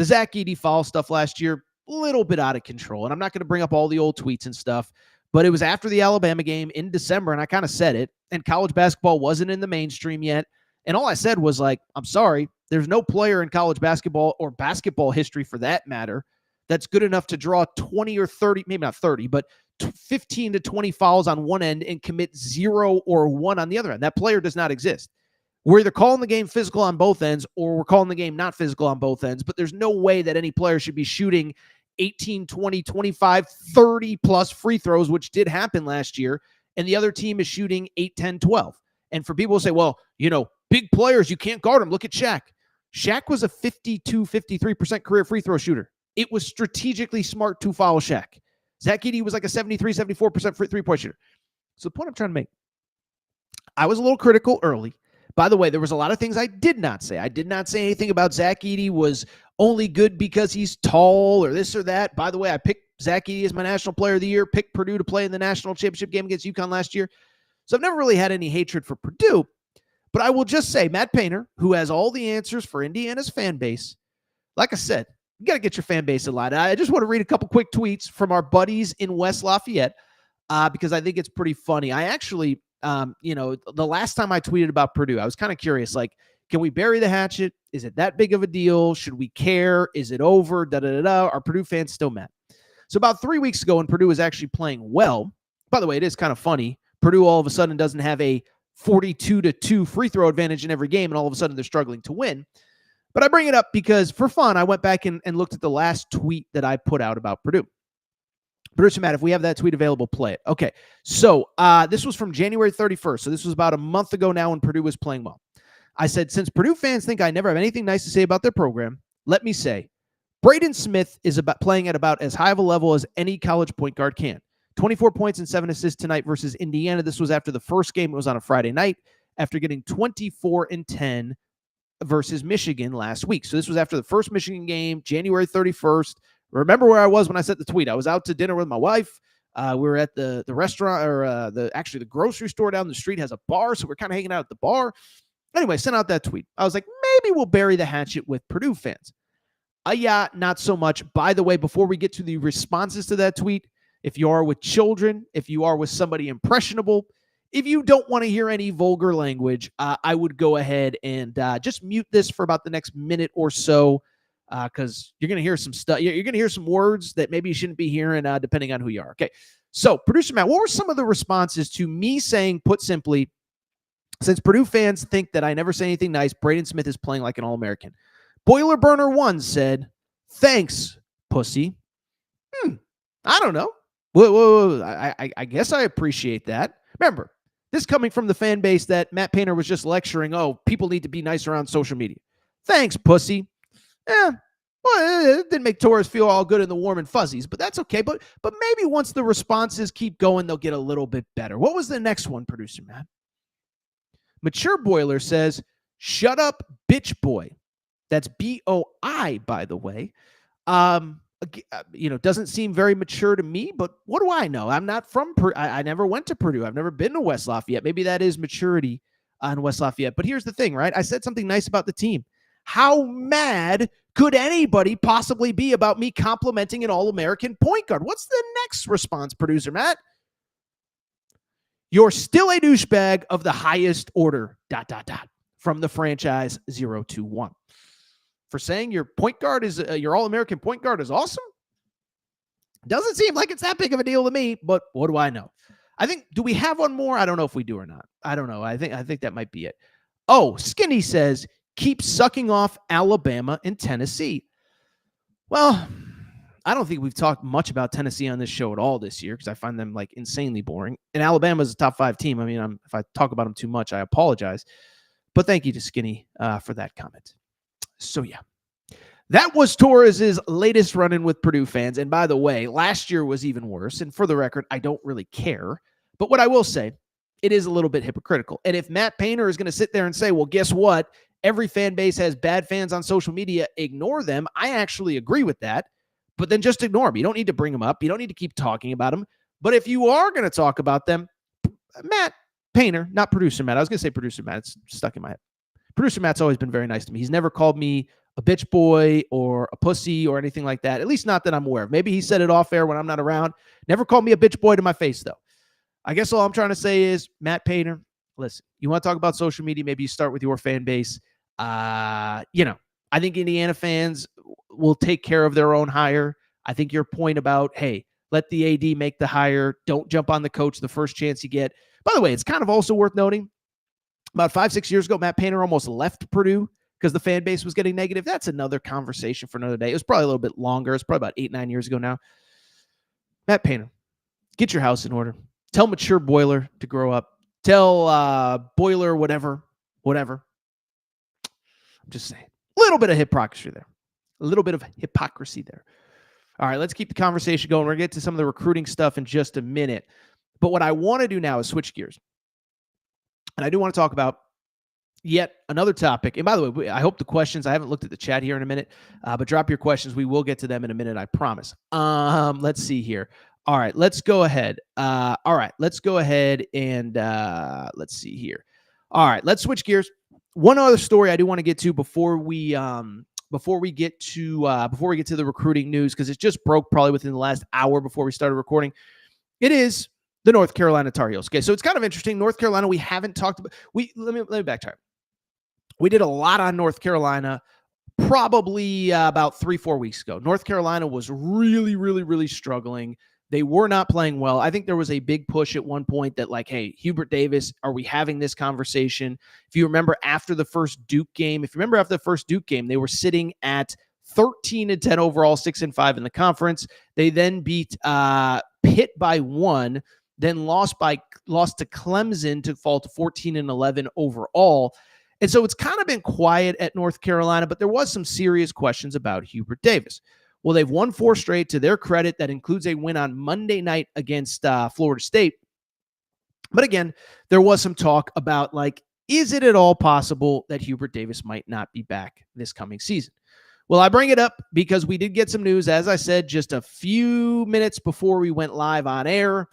Zach Edey foul stuff last year, a little bit out of control. And I'm not going to bring up all the old tweets and stuff, but it was after the Alabama game in December, and I kind of said it, and college basketball wasn't in the mainstream yet. And all I said was I'm sorry, there's no player in college basketball or basketball history for that matter that's good enough to draw 20 or 30, maybe not 30, but 15 to 20 fouls on one end and commit 0 or 1 on the other end. That player does not exist. We're either calling the game physical on both ends or we're calling the game not physical on both ends, but there's no way that any player should be shooting 18, 20, 25, 30 plus free throws, which did happen last year, and the other team is shooting 8, 10, 12. And for people to say, well, big players, you can't guard them. Look at Shaq. Shaq was a 52, 53% career free throw shooter. It was strategically smart to foul Shaq. Zach Edey was a 73, 74% three-point shooter. So the point I'm trying to make, I was a little critical early. By the way, there was a lot of things I did not say. I did not say anything about Zach Edey was only good because he's tall or this or that. By the way, I picked Zach Edey as my National Player of the Year, picked Purdue to play in the national championship game against UConn last year. So I've never really had any hatred for Purdue. But I will just say, Matt Painter, who has all the answers for Indiana's fan base, like I said, you got to get your fan base in line. I just want to read a couple quick tweets from our buddies in West Lafayette because I think it's pretty funny. I actually, the last time I tweeted about Purdue, I was kind of curious, like, can we bury the hatchet? Is it that big of a deal? Should we care? Is it over? Are Purdue fans still mad? So about 3 weeks ago when Purdue was actually playing well, by the way, it is kind of funny. Purdue all of a sudden doesn't have a 42-2 free throw advantage in every game, and all of a sudden they're struggling to win. But I bring it up because for fun, I went back and looked at the last tweet that I put out about Purdue. Producer Matt, if we have that tweet available, play it. Okay, so this was from January 31st. So this was about a month ago now when Purdue was playing well. I said, since Purdue fans think I never have anything nice to say about their program, let me say, Braden Smith is playing at about as high of a level as any college point guard can. 24 points and 7 assists tonight versus Indiana. This was after the first game. It was on a Friday night after getting 24 and 10 versus Michigan last week. So this was after the first Michigan game, January 31st. Remember where I was when I sent the tweet. I was out to dinner with my wife. We were at the restaurant, or the grocery store down the street has a bar, so we're kind of hanging out at the bar. Anyway, sent out that tweet. I was like, maybe we'll bury the hatchet with Purdue fans. Yeah, not so much. By the way, before we get to the responses to that tweet, if you are with children, if you are with somebody impressionable, if you don't want to hear any vulgar language, I would go ahead and just mute this for about the next minute or so, because you're going to hear some stuff. You're going to hear some words that maybe you shouldn't be hearing, depending on who you are. Okay, so producer Matt, what were some of the responses to me saying, put simply, since Purdue fans think that I never say anything nice, Braden Smith is playing like an All-American? Boiler Burner 1 said, thanks, pussy. I don't know. Whoa. I guess I appreciate that. Remember, this coming from the fan base that Matt Painter was just lecturing, people need to be nice around social media. Thanks, pussy. Well, it didn't make Torres feel all good in the warm and fuzzies, but that's okay. But maybe once the responses keep going, they'll get a little bit better. What was the next one, producer Matt? Mature Boiler says, shut up, bitch boy. That's B-O-I, by the way. Doesn't seem very mature to me, but what do I know? I'm not from Purdue. I never went to Purdue. I've never been to West Lafayette. Maybe that is maturity on West Lafayette. But here's the thing, right? I said something nice about the team. How mad could anybody possibly be about me complimenting an All-American point guard? What's the next response, producer Matt? You're still a douchebag of the highest order, ... from the franchise 021. For saying your point guard is your All-American point guard is awesome? Doesn't seem like it's that big of a deal to me, but what do I know? I think, do we have one more? I don't know if we do or not. I don't know. I think that might be it. Oh, Skinny says, keep sucking off Alabama and Tennessee. Well, I don't think we've talked much about Tennessee on this show at all this year because I find them like insanely boring. And Alabama is a top 5 team. I mean, if I talk about them too much, I apologize. But thank you to Skinny for that comment. So, yeah, that was Torres' latest run-in with Purdue fans. And by the way, last year was even worse. And for the record, I don't really care. But what I will say, it is a little bit hypocritical. And if Matt Painter is going to sit there and say, well, guess what? Every fan base has bad fans on social media. Ignore them. I actually agree with that. But then just ignore them. You don't need to bring them up. You don't need to keep talking about them. But if you are going to talk about them, Matt Painter, not producer Matt. I was going to say producer Matt. It's stuck in my head. Producer Matt's always been very nice to me. He's never called me a bitch boy or a pussy or anything like that, at least not that I'm aware of. Maybe he said it off air when I'm not around. Never called me a bitch boy to my face, though. I guess all I'm trying to say is, Matt Painter, listen, you want to talk about social media, maybe you start with your fan base. I think Indiana fans will take care of their own hire. I think your point about, hey, let the AD make the hire. Don't jump on the coach the first chance you get. By the way, it's kind of also worth noting, about 5-6 years ago, Matt Painter almost left Purdue because the fan base was getting negative. That's another conversation for another day. It was probably a little bit longer. It's probably about 8-9 years ago now. Matt Painter, get your house in order. Tell Mature Boiler to grow up. Tell Boiler whatever. I'm just saying. A little bit of hypocrisy there. All right, let's keep the conversation going. We're going to get to some of the recruiting stuff in just a minute. But what I want to do now is switch gears. And I do want to talk about yet another topic. And by the way, I hope the questions, I haven't looked at the chat here in a minute, but drop your questions. We will get to them in a minute, I promise. Let's see here. All right, let's go ahead. Let's go ahead and let's see here. All right, let's switch gears. One other story I do want to get to before we get to the recruiting news, because it just broke probably within the last hour before we started recording. It is the North Carolina Tar Heels. Okay, so it's kind of interesting. North Carolina, we haven't talked about. Let me backtrack. We did a lot on North Carolina probably about 3-4 weeks ago. North Carolina was really, really, really struggling. They were not playing well. I think there was a big push at one point that, like, hey, Hubert Davis, are we having this conversation? If you remember after the first Duke game, they were sitting at 13-10 overall, 6-5 in the conference. They then beat Pitt by 1, then lost to Clemson to fall to 14-11 overall. And so it's kind of been quiet at North Carolina, but there was some serious questions about Hubert Davis. Well, they've won 4 straight, to their credit. That includes a win on Monday night against Florida State. But again, there was some talk about, like, is it at all possible that Hubert Davis might not be back this coming season? Well, I bring it up because we did get some news, as I said, just a few minutes before we went live on air.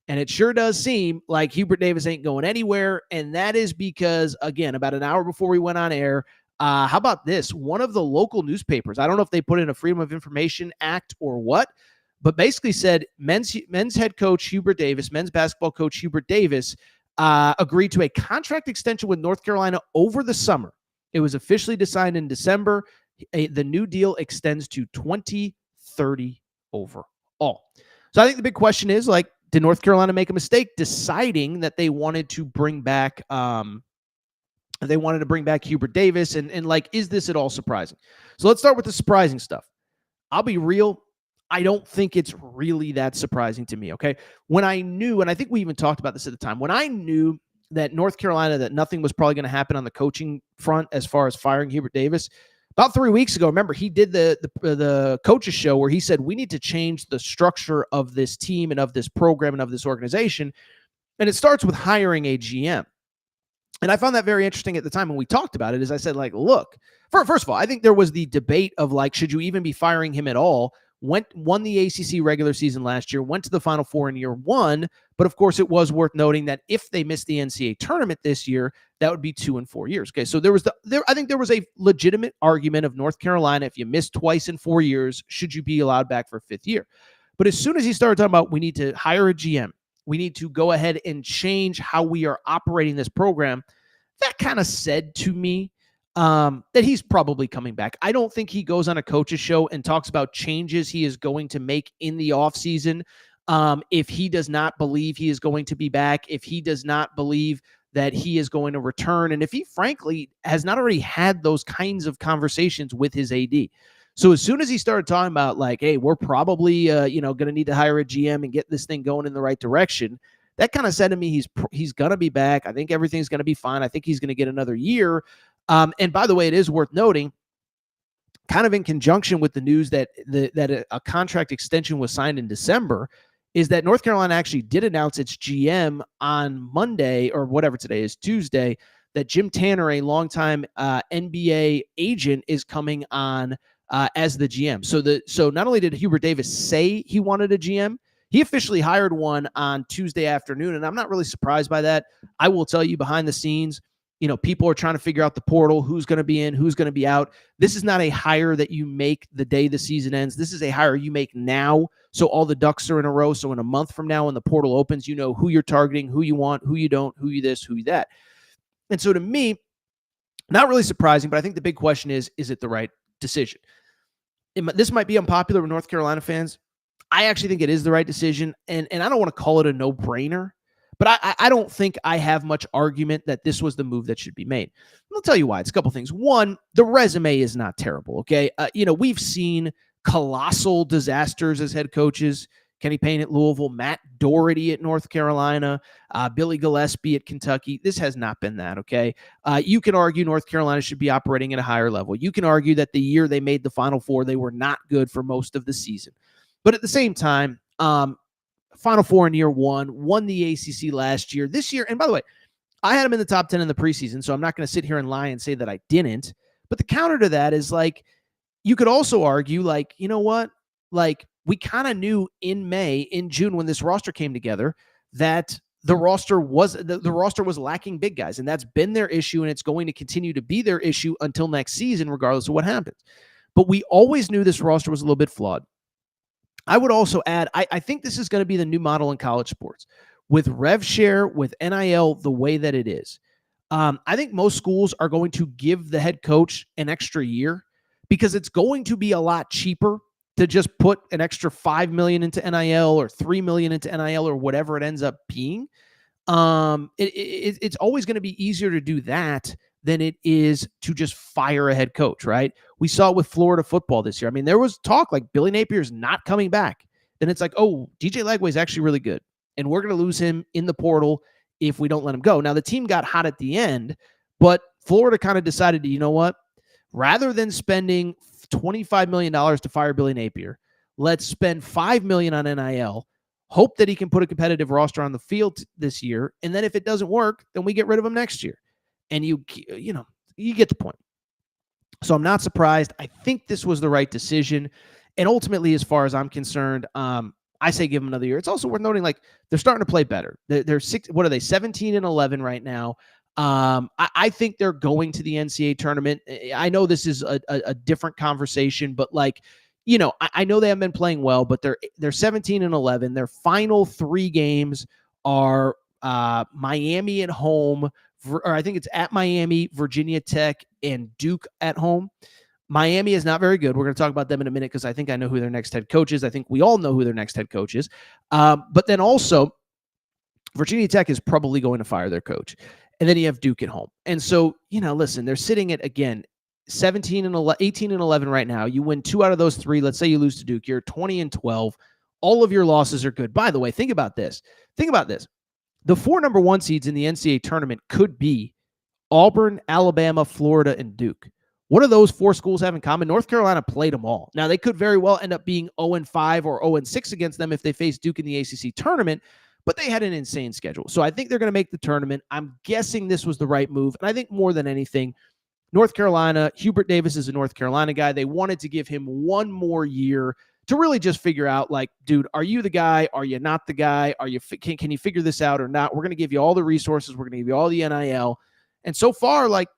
And it sure does seem like Hubert Davis ain't going anywhere. And that is because, again, about an hour before we went on air, how about this? One of the local newspapers, I don't know if they put in a Freedom of Information Act or what, but basically said men's head coach Hubert Davis, men's basketball coach Hubert Davis, agreed to a contract extension with North Carolina over the summer. It was officially signed in December. The new deal extends to 2030 overall. So I think the big question is, like, did North Carolina make a mistake deciding that they wanted to bring back Hubert Davis? And like, is this at all surprising? So let's start with the surprising stuff. I'll be real. I don't think it's really that surprising to me, okay? When I knew, and I think we even talked about this at the time, when I knew that North Carolina, that nothing was probably going to happen on the coaching front as far as firing Hubert Davis, about 3 weeks ago, remember, he did the coaches show where he said, we need to change the structure of this team and of this program and of this organization. And it starts with hiring a GM. And I found that very interesting at the time when we talked about it, as I said, like, look, first of all, I think there was the debate of, like, should you even be firing him at all? Won the ACC regular season last year, went to the Final Four in year 1. But of course, it was worth noting that if they missed the NCAA tournament this year, that would be 2 in 4 years. Okay, so I think there was a legitimate argument of North Carolina. If you missed twice in 4 years, should you be allowed back for a 5th year? But as soon as he started talking about, we need to hire a GM, we need to go ahead and change how we are operating this program, that kind of said to me that he's probably coming back. I don't think he goes on a coach's show and talks about changes he is going to make in the offseason. If he does not believe he is going to be back, if he does not believe that he is going to return, and if he frankly has not already had those kinds of conversations with his AD. So as soon as he started talking about, like, hey, we're probably going to need to hire a GM and get this thing going in the right direction, that kind of said to me he's going to be back. I think everything's going to be fine. I think he's going to get another year. And by the way, it is worth noting, kind of in conjunction with the news that a contract extension was signed in December, is that North Carolina actually did announce its GM on Monday, or whatever today is, Tuesday, that Jim Tanner, a longtime NBA agent, is coming on as the GM. So not only did Hubert Davis say he wanted a GM, he officially hired one on Tuesday afternoon, and I'm not really surprised by that. I will tell you, behind the scenes, people are trying to figure out the portal, who's going to be in, who's going to be out. This is not a hire that you make the day the season ends. This is a hire you make now, so all the ducks are in a row. So in a month from now, when the portal opens, you know who you're targeting, who you want, who you don't, who you this, who you that. And so to me, not really surprising, but I think the big question is it the right decision? This might be unpopular with North Carolina fans. I actually think it is the right decision, and I don't want to call it a no-brainer, but I don't think I have much argument that this was the move that should be made. I'll tell you why. It's a couple things. One, the resume is not terrible, okay? We've seen colossal disasters as head coaches. Kenny Payne at Louisville, Matt Doherty at North Carolina, Billy Gillispie at Kentucky. This has not been that, okay? You can argue North Carolina should be operating at a higher level. You can argue that the year they made the Final Four, they were not good for most of the season. But at the same time, Final Four in year 1, won the ACC last year. This year, and by the way, I had him in the top 10 in the preseason, so I'm not going to sit here and lie and say that I didn't. But the counter to that is like, you could also argue, like, you know what? Like, we kind of knew in June, when this roster came together, that the roster was lacking big guys, and that's been their issue, and it's going to continue to be their issue until next season, regardless of what happens. But we always knew this roster was a little bit flawed. I would also add, I think this is going to be the new model in college sports. With rev share, with NIL, the way that it is. I think most schools are going to give the head coach an extra year because it's going to be a lot cheaper to just put an extra $5 million into NIL or $3 million into NIL or whatever it ends up being. It's always going to be easier to do that than it is to just fire a head coach, right? We saw it with Florida football this year. I mean, there was talk like Billy Napier's not coming back. Then it's like, oh, DJ Lagway's actually really good, and we're going to lose him in the portal if we don't let him go. Now, the team got hot at the end, but Florida kind of decided to, you know what? Rather than spending $25 million to fire Billy Napier, let's spend $5 million on NIL, hope that he can put a competitive roster on the field this year, and then if it doesn't work, then we get rid of him next year. And you get the point. So I'm not surprised. I think this was the right decision. And ultimately, as far as I'm concerned, I say give them another year. It's also worth noting, like, they're starting to play better. They're 17-11 right now. I think they're going to the NCAA tournament. I know this is a different conversation, but like, you know, I know they haven't been playing well, but they're 17-11. Their final 3 games are Miami at home, or I think it's at Miami, Virginia Tech, and Duke at home. Miami is not very good. We're going to talk about them in a minute because I think I know who their next head coach is. I think we all know who their next head coach is. But then also, Virginia Tech is probably going to fire their coach. And then you have Duke at home. And so, you know, listen, they're sitting at, again, 18-11 right now. You win 2 out of those 3. Let's say you lose to Duke. You're 20-12. All of your losses are good. By the way, think about this. The 4 number 1 seeds in the NCAA tournament could be Auburn, Alabama, Florida, and Duke. What do those 4 schools have in common? North Carolina played them all. Now, they could very well end up being 0-5 or 0-6 against them if they face Duke in the ACC tournament, but they had an insane schedule. So I think they're going to make the tournament. I'm guessing this was the right move. And I think more than anything, North Carolina, Hubert Davis is a North Carolina guy. They wanted to give him 1 more year to really just figure out, like, dude, are you the guy? Are you not the guy? Can you figure this out or not? We're going to give you all the resources. We're going to give you all the NIL. And so far, like,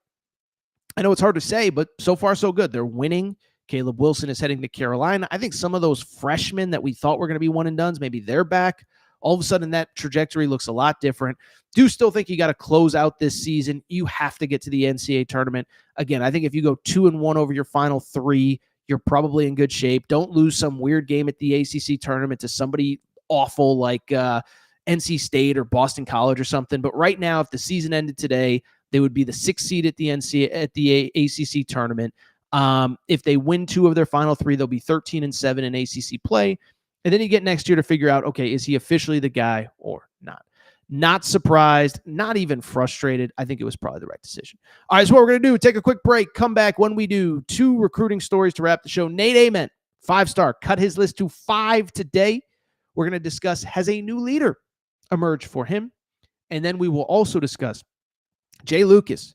I know it's hard to say, but so far so good. They're winning. Caleb Wilson is heading to Carolina. I think some of those freshmen that we thought were going to be one and dones, maybe they're back. All of a sudden, that trajectory looks a lot different. Do still think you got to close out this season. You have to get to the NCAA tournament. Again, I think if you go 2-1 over your final 3, you're probably in good shape. Don't lose some weird game at the ACC tournament to somebody awful like NC State or Boston College or something. But right now, if the season ended today, they would be the 6th seed at the ACC tournament. If they win 2 of their final 3, they'll be 13-7 in ACC play. And then you get next year to figure out, okay, is he officially the guy or not? Not surprised, not even frustrated. I think it was probably the right decision. All right, so what we're going to do, take a quick break, come back. When we do, 2 recruiting stories to wrap the show. Nate Ament, 5-star, cut his list to 5 today. We're going to discuss, has a new leader emerged for him? And then we will also discuss Jay Lucas,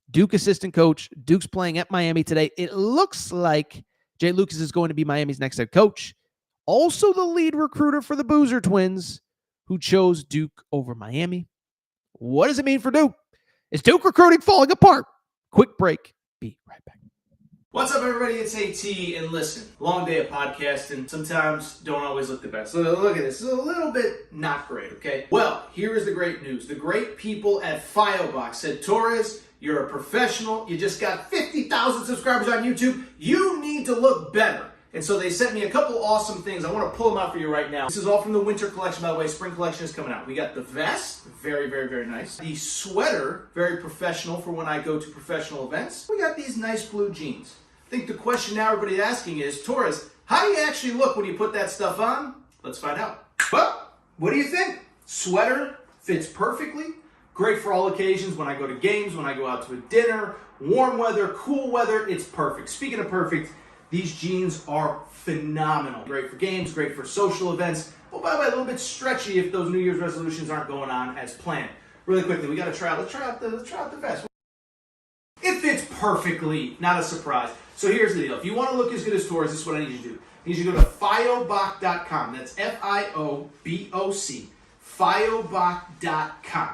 Duke assistant coach. Duke's playing at Miami today. It looks like Jay Lucas is going to be Miami's next head coach. Also the lead recruiter for the Boozer Twins, who chose Duke over Miami. What does it mean for Duke? Is Duke recruiting falling apart? Quick break. Be right back. What's up, everybody? It's AT, and listen, long day of podcasting. Sometimes don't always look the best. So look at this. It's a little bit not great, okay? Well, here is the great news. The great people at Fob Box said, Torres, you're a professional. You just got 50,000 subscribers on YouTube. You need to look better. And so they sent me a couple awesome things. I want to pull them out for you right now. This is all from the winter collection, by the way. Spring collection is coming out. We got the vest, very, very, very nice. The sweater, very professional for when I go to professional events. We got these nice blue jeans. I think the question now everybody's asking is, Torres, how do you actually look when you put that stuff on? Let's find out. Well, what do you think? Sweater fits perfectly. Great for all occasions. When I go to games, when I go out to a dinner, warm weather, cool weather, it's perfect. Speaking of perfect, these jeans are phenomenal. Great for games, great for social events. Oh, by the way, a little bit stretchy if those New Year's resolutions aren't going on as planned. really quickly, we got to try out. Let's try out the vest. It fits perfectly, not a surprise. So here's the deal. If you want to look as good as Torres, this is what I need you to do. I need you to go to fioboc.com. That's FIOBOC. Fioboc.com.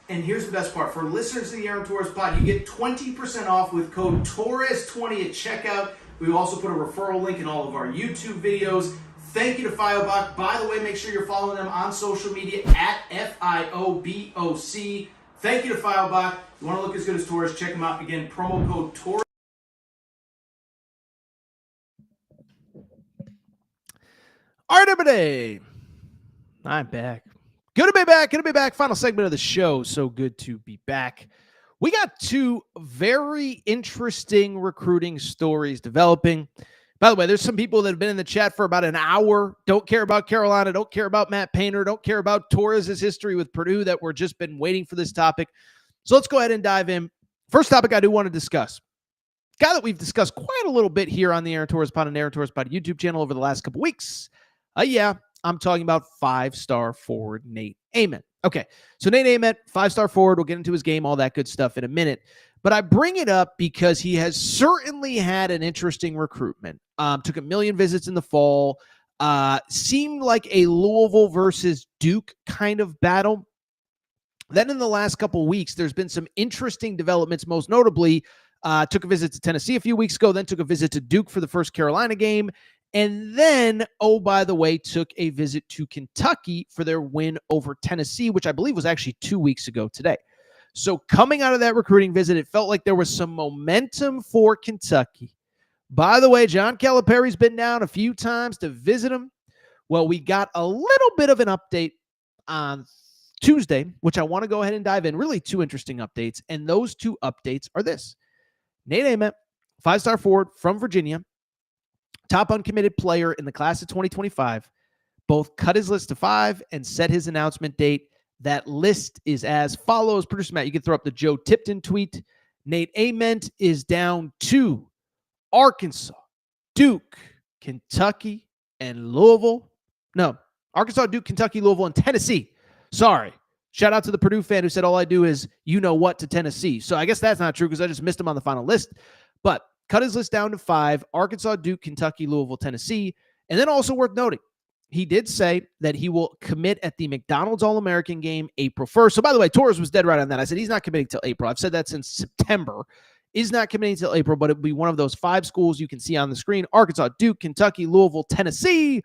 And here's the best part. For listeners to the Aaron Torres pod, you get 20% off with code Torres20 at checkout. We also put a referral link in all of our YouTube videos. Thank you to Fioboc. By the way, make sure you're following them on social media at FIOBOC. Thank you to Fioboc. You want to look as good as Torres, check them out. Again, promo code Torres. All right, everybody. I'm back. Good to be back. Final segment of the show. So good to be back. We got two very interesting recruiting stories developing. By the way, there's some people that have been in the chat for about an hour, don't care about Carolina, don't care about Matt Painter, don't care about Torres' history with Purdue, that we're just been waiting for this topic. So let's go ahead and dive in. First topic I do want to discuss. Guy that we've discussed quite a little bit here on the Aaron Torres Pod and Aaron Torres Pod YouTube channel over the last couple weeks. I'm talking about 5-star forward Nate Ament. Okay, so Nate Ament, 5-star forward. We'll get into his game, all that good stuff in a minute. But I bring it up because he has certainly had an interesting recruitment. Took 1 million visits in the fall. Seemed like a Louisville versus Duke kind of battle. Then in the last couple of weeks, there's been some interesting developments, most notably took a visit to Tennessee a few weeks ago, then took a visit to Duke for the first Carolina game, and then, oh, by the way, took a visit to Kentucky for their win over Tennessee, which I believe was actually 2 weeks ago today. So coming out of that recruiting visit, it felt like there was some momentum for Kentucky. By the way, John Calipari's been down a few times to visit him. Well, we got a little bit of an update on Tuesday, which I want to go ahead and dive in. Really two interesting updates, and those two updates are this. Nate Ament, 5-star forward from Virginia, top uncommitted player in the class of 2025, both cut his list to 5 and set his announcement date. That list is as follows. Producer Matt, you can throw up the Joe Tipton tweet. Nate Ament is down to Arkansas, Duke, Kentucky, and Louisville. No, Arkansas, Duke, Kentucky, Louisville, and Tennessee. Sorry. Shout out to the Purdue fan who said all I do is you know what to Tennessee. So I guess that's not true because I just missed him on the final list. But cut his list down to 5, Arkansas, Duke, Kentucky, Louisville, Tennessee. And then also worth noting, he did say that he will commit at the McDonald's All-American game April 1st. So by the way, Torres was dead right on that. I said he's not committing till April. I've said that since September. Is not committing till April, but it'll be one of those 5 schools you can see on the screen. Arkansas, Duke, Kentucky, Louisville, Tennessee.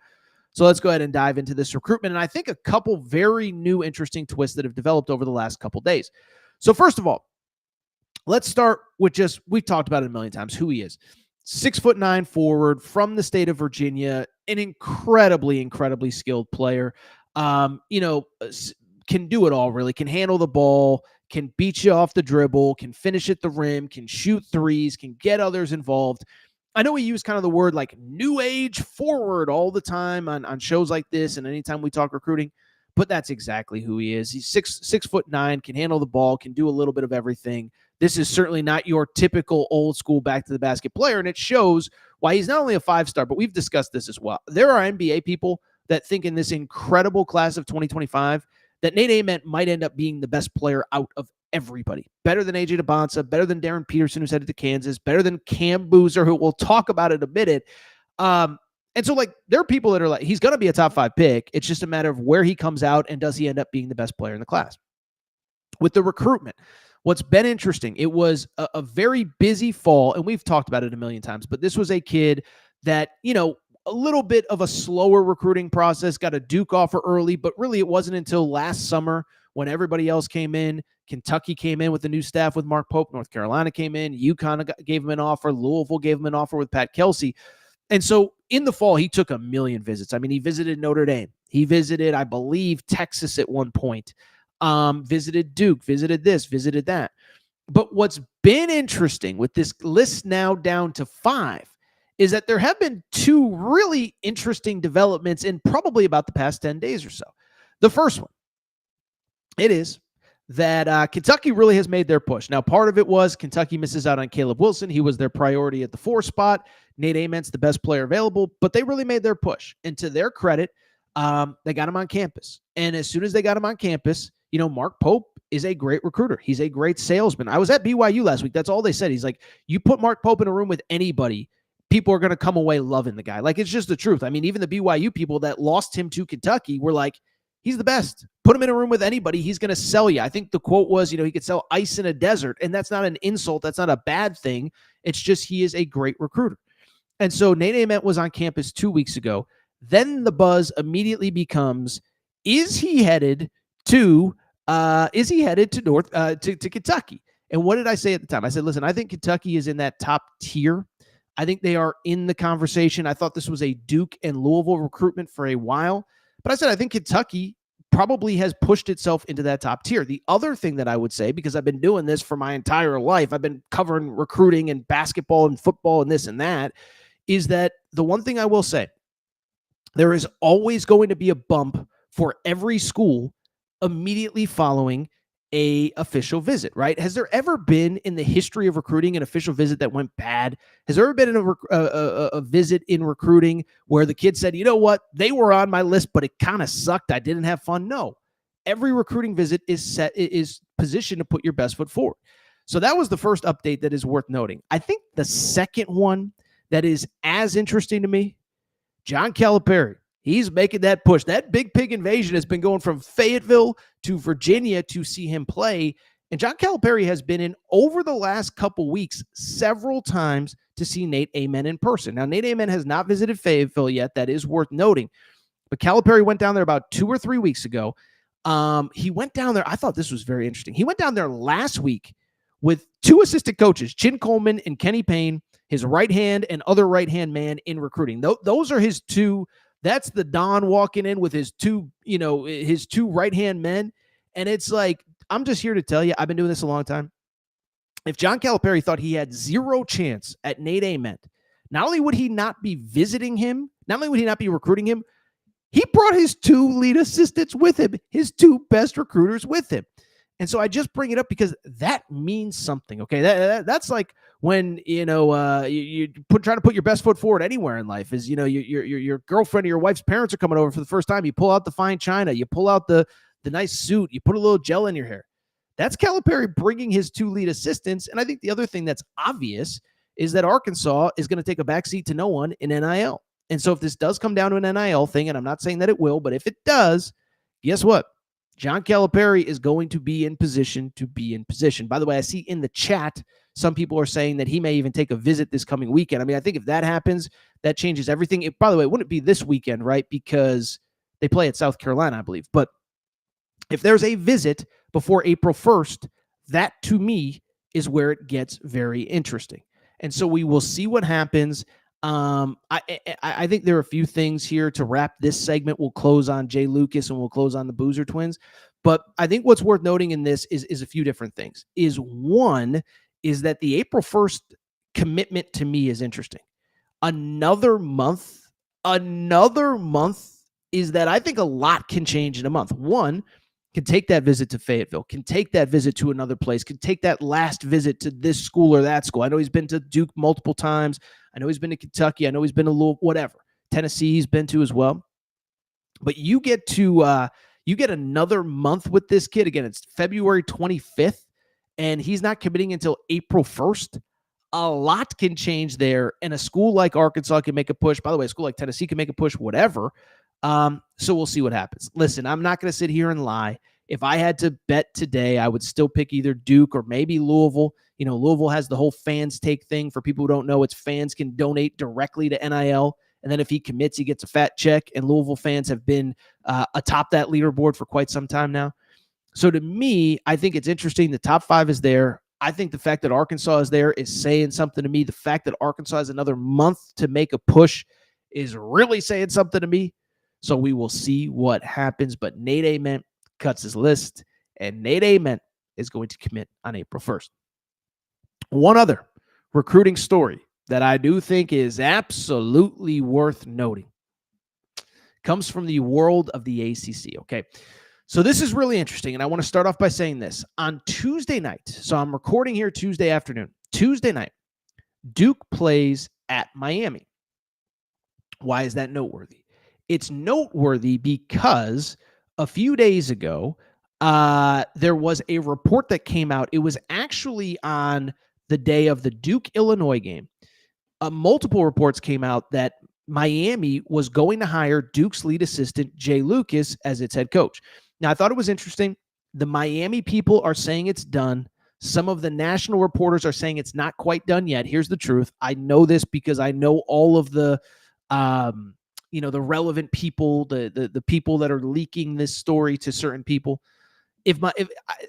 So let's go ahead and dive into this recruitment. And I think a couple very new, interesting twists that have developed over the last couple days. So first of all, let's start with just, we've talked about it a million times, who he is. 6'9" forward from the state of Virginia, an incredibly skilled player. Can do it all, really. Can handle the ball, can beat you off the dribble, can finish at the rim, can shoot threes, can get others involved. I know we use kind of the word like new age forward all the time on shows like this and anytime we talk recruiting, but that's exactly who he is. He's 6'9", can handle the ball, can do a little bit of everything. This is certainly not your typical old school back to the basket player, and it shows why he's not only a 5-star, but we've discussed this as well. There are NBA people that think in this incredible class of 2025 that Nate Ament might end up being the best player out of everybody. Better than AJ DeBonsa, better than Darren Peterson, who's headed to Kansas, better than Cam Boozer, who we'll talk about in a minute. And so, there are people that are like, he's going to be a top 5 pick. It's just a matter of where he comes out and does he end up being the best player in the class. With the recruitment, what's been interesting, it was a very busy fall, and we've talked about it a million times, but this was a kid that, a little bit of a slower recruiting process, got a Duke offer early, but really it wasn't until last summer when everybody else came in. Kentucky came in with the new staff with Mark Pope. North Carolina came in. UConn gave him an offer. Louisville gave him an offer with Pat Kelsey. And so in the fall, he took 1 million visits. I mean, he visited Notre Dame. He visited, I believe, Texas at one point. Visited Duke, visited this, visited that. But what's been interesting with this list now down to 5 is that there have been 2 really interesting developments in probably about the past 10 days or so. The first one, it is that Kentucky really has made their push. Now, part of it was Kentucky misses out on Caleb Wilson. He was their priority at the 4 spot. Nate Ament's the best player available, but they really made their push. And to their credit, they got him on campus. And as soon as they got him on campus, Mark Pope is a great recruiter. He's a great salesman. I was at BYU last week. That's all they said. He's like, you put Mark Pope in a room with anybody, people are going to come away loving the guy. Like, it's just the truth. I mean, even the BYU people that lost him to Kentucky were like, he's the best. Put him in a room with anybody, he's going to sell you. I think the quote was, he could sell ice in a desert, and that's not an insult. That's not a bad thing. It's just he is a great recruiter. And so Nate Ament was on campus 2 weeks ago. Then the buzz immediately becomes, is he headed to Kentucky? And what did I say at the time? I said, listen, I think Kentucky is in that top tier. I think they are in the conversation. I thought this was a Duke and Louisville recruitment for a while, but I said, I think Kentucky probably has pushed itself into that top tier. The other thing that I would say, because I've been doing this for my entire life, I've been covering recruiting and basketball and football and this and that, is that the one thing I will say, there is always going to be a bump for every school immediately following a official visit, right? Has there ever been in the history of recruiting an official visit that went bad? Has there ever been a visit in recruiting where the kid said, you know what, they were on my list, but it kind of sucked. I didn't have fun. No, every recruiting visit is positioned to put your best foot forward. So that was the first update that is worth noting. I think the second one that is as interesting to me, John Calipari. He's making that push. That Big Pig invasion has been going from Fayetteville to Virginia to see him play. And John Calipari has been in over the last couple weeks several times to see Nate Ament in person. Now, Nate Ament has not visited Fayetteville yet. That is worth noting. But Calipari went down there about 2 or 3 weeks ago. He went down there. I thought this was very interesting. He went down there last week with 2 assistant coaches, Chin Coleman and Kenny Payne, his right hand and other right-hand man in recruiting. Those are his 2. That's the Don walking in with his 2 right-hand men. And it's like, I'm just here to tell you, I've been doing this a long time. If John Calipari thought he had zero chance at Nate Ament, not only would he not be visiting him, not only would he not be recruiting him, he brought his 2 lead assistants with him, his 2 best recruiters with him. And so I just bring it up because that means something. Okay, that's like when you try to put your best foot forward anywhere in life. Is your girlfriend or your wife's parents are coming over for the first time. You pull out the fine china, you pull out the nice suit, you put a little gel in your hair. That's Calipari bringing his 2 lead assistants. And I think the other thing that's obvious is that Arkansas is going to take a backseat to no one in NIL. And so if this does come down to an NIL thing, and I'm not saying that it will, but if it does, guess what? John Calipari is going to be in position to be in position. By the way, I see in the chat, some people are saying that he may even take a visit this coming weekend. I mean, I think if that happens, that changes everything. By the way, it wouldn't be this weekend, right? Because they play at South Carolina, I believe. But if there's a visit before April 1st, that to me is where it gets very interesting. And so we will see what happens. I think there are a few things here to wrap this segment. We'll close on Jay Lucas and we'll close on the Boozer twins. But I think what's worth noting in this is a few different things. One is that the April 1st commitment to me is interesting. Another month is that I think a lot can change in a month. One, can take that visit to Fayetteville, can take that visit to another place, can take that last visit to this school or that school. I know he's been to Duke multiple times. I know he's been to Kentucky. I know he's been to Louisville, whatever. Tennessee he's been to as well. But you get another month with this kid. Again, it's February 25th, and he's not committing until April 1st. A lot can change there, and a school like Arkansas can make a push. By the way, a school like Tennessee can make a push, whatever. So we'll see what happens. Listen, I'm not going to sit here and lie. If I had to bet today, I would still pick either Duke or maybe Louisville. Louisville has the whole fans take thing. For people who don't know, it's fans can donate directly to NIL. And then if he commits, he gets a fat check. And Louisville fans have been atop that leaderboard for quite some time now. So to me, I think it's interesting. The top 5 is there. I think the fact that Arkansas is there is saying something to me. The fact that Arkansas has another month to make a push is really saying something to me. So we will see what happens. But Nate Ament cuts his list, and Nate Ament is going to commit on April 1st. One other recruiting story that I do think is absolutely worth noting comes from the world of the ACC, okay? So this is really interesting, and I want to start off by saying this. On Tuesday night, so I'm recording here Tuesday afternoon. Tuesday night, Duke plays at Miami. Why is that noteworthy? It's noteworthy because a few days ago, there was a report that came out. It was actually on the day of the Duke-Illinois game. Multiple reports came out that Miami was going to hire Duke's lead assistant, Jay Lucas, as its head coach. Now, I thought it was interesting. The Miami people are saying it's done. Some of the national reporters are saying it's not quite done yet. Here's the truth. I know this because I know all of the the relevant people, the people that are leaking this story to certain people.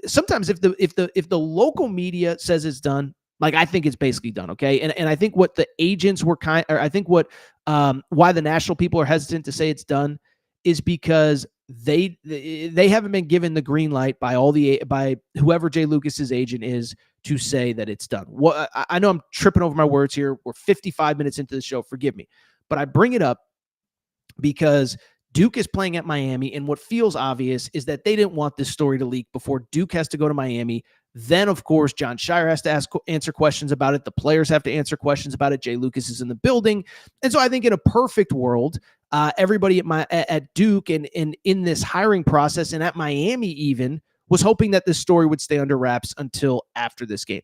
Sometimes if the local media says it's done, like, I think it's basically done. Okay. And I think what the agents were I think what why the national people are hesitant to say it's done is because they haven't been given the green light by whoever Jay Lucas's agent is to say that it's done. What I know I'm tripping over my words here. We're 55 minutes into the show. Forgive me, but I bring it up because Duke is playing at Miami, and what feels obvious is that they didn't want this story to leak before Duke has to go to Miami. Then, of course, John Shire has to answer questions about it. The players have to answer questions about it. Jay Lucas is in the building. And so I think in a perfect world, everybody at Duke and in this hiring process and at Miami even was hoping that this story would stay under wraps until after this game.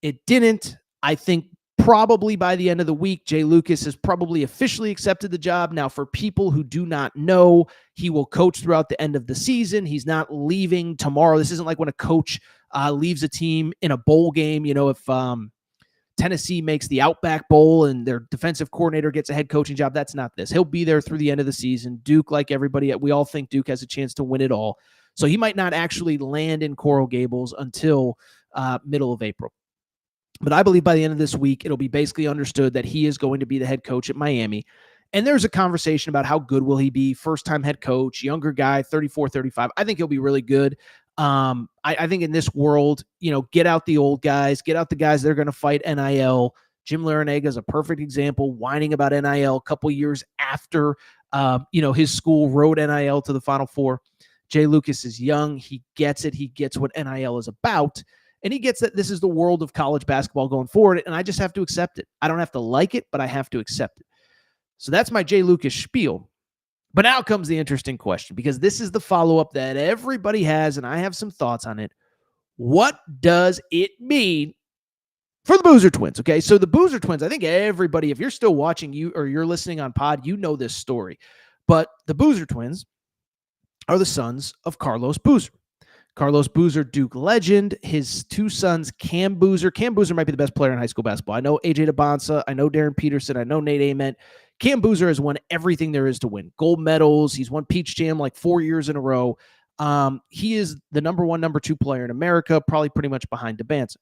It didn't. I think probably by the end of the week, Jay Lucas has probably officially accepted the job. Now, for people who do not know, he will coach throughout the end of the season. He's not leaving tomorrow. This isn't like when a coach leaves a team in a bowl game. You know, if Tennessee makes the Outback Bowl and their defensive coordinator gets a head coaching job, that's not this. He'll be there through the end of the season. Duke, like everybody, we all think Duke has a chance to win it all. So he might not actually land in Coral Gables until middle of April. But I believe by the end of this week, it'll be basically understood that he is going to be the head coach at Miami. And there's a conversation about how good will he be, first-time head coach, younger guy, 34, 35. I think he'll be really good. I think in this world, get out the old guys, get out the guys that are going to fight NIL. Jim Larinaga is a perfect example, whining about NIL a couple years after, his school rode NIL to the Final Four. Jay Lucas is young. He gets it. He gets what NIL is about. And he gets that this is the world of college basketball going forward, and I just have to accept it. I don't have to like it, but I have to accept it. So that's my Jay Lucas spiel. But now comes the interesting question, because this is the follow-up that everybody has, and I have some thoughts on it. What does it mean for the Boozer Twins? Okay, so the Boozer Twins, I think everybody, if you're still watching or you're listening on pod, you know this story. But the Boozer Twins are the sons of Carlos Boozer. Carlos Boozer, Duke legend, his two sons, Cam Boozer. Cam Boozer might be the best player in high school basketball. I know AJ DeBonsa. I know Darren Peterson. I know Nate Ament. Cam Boozer has won everything there is to win. Gold medals. He's won Peach Jam like 4 years in a row. He is the number one, number two player in America, probably pretty much behind DeBonsa.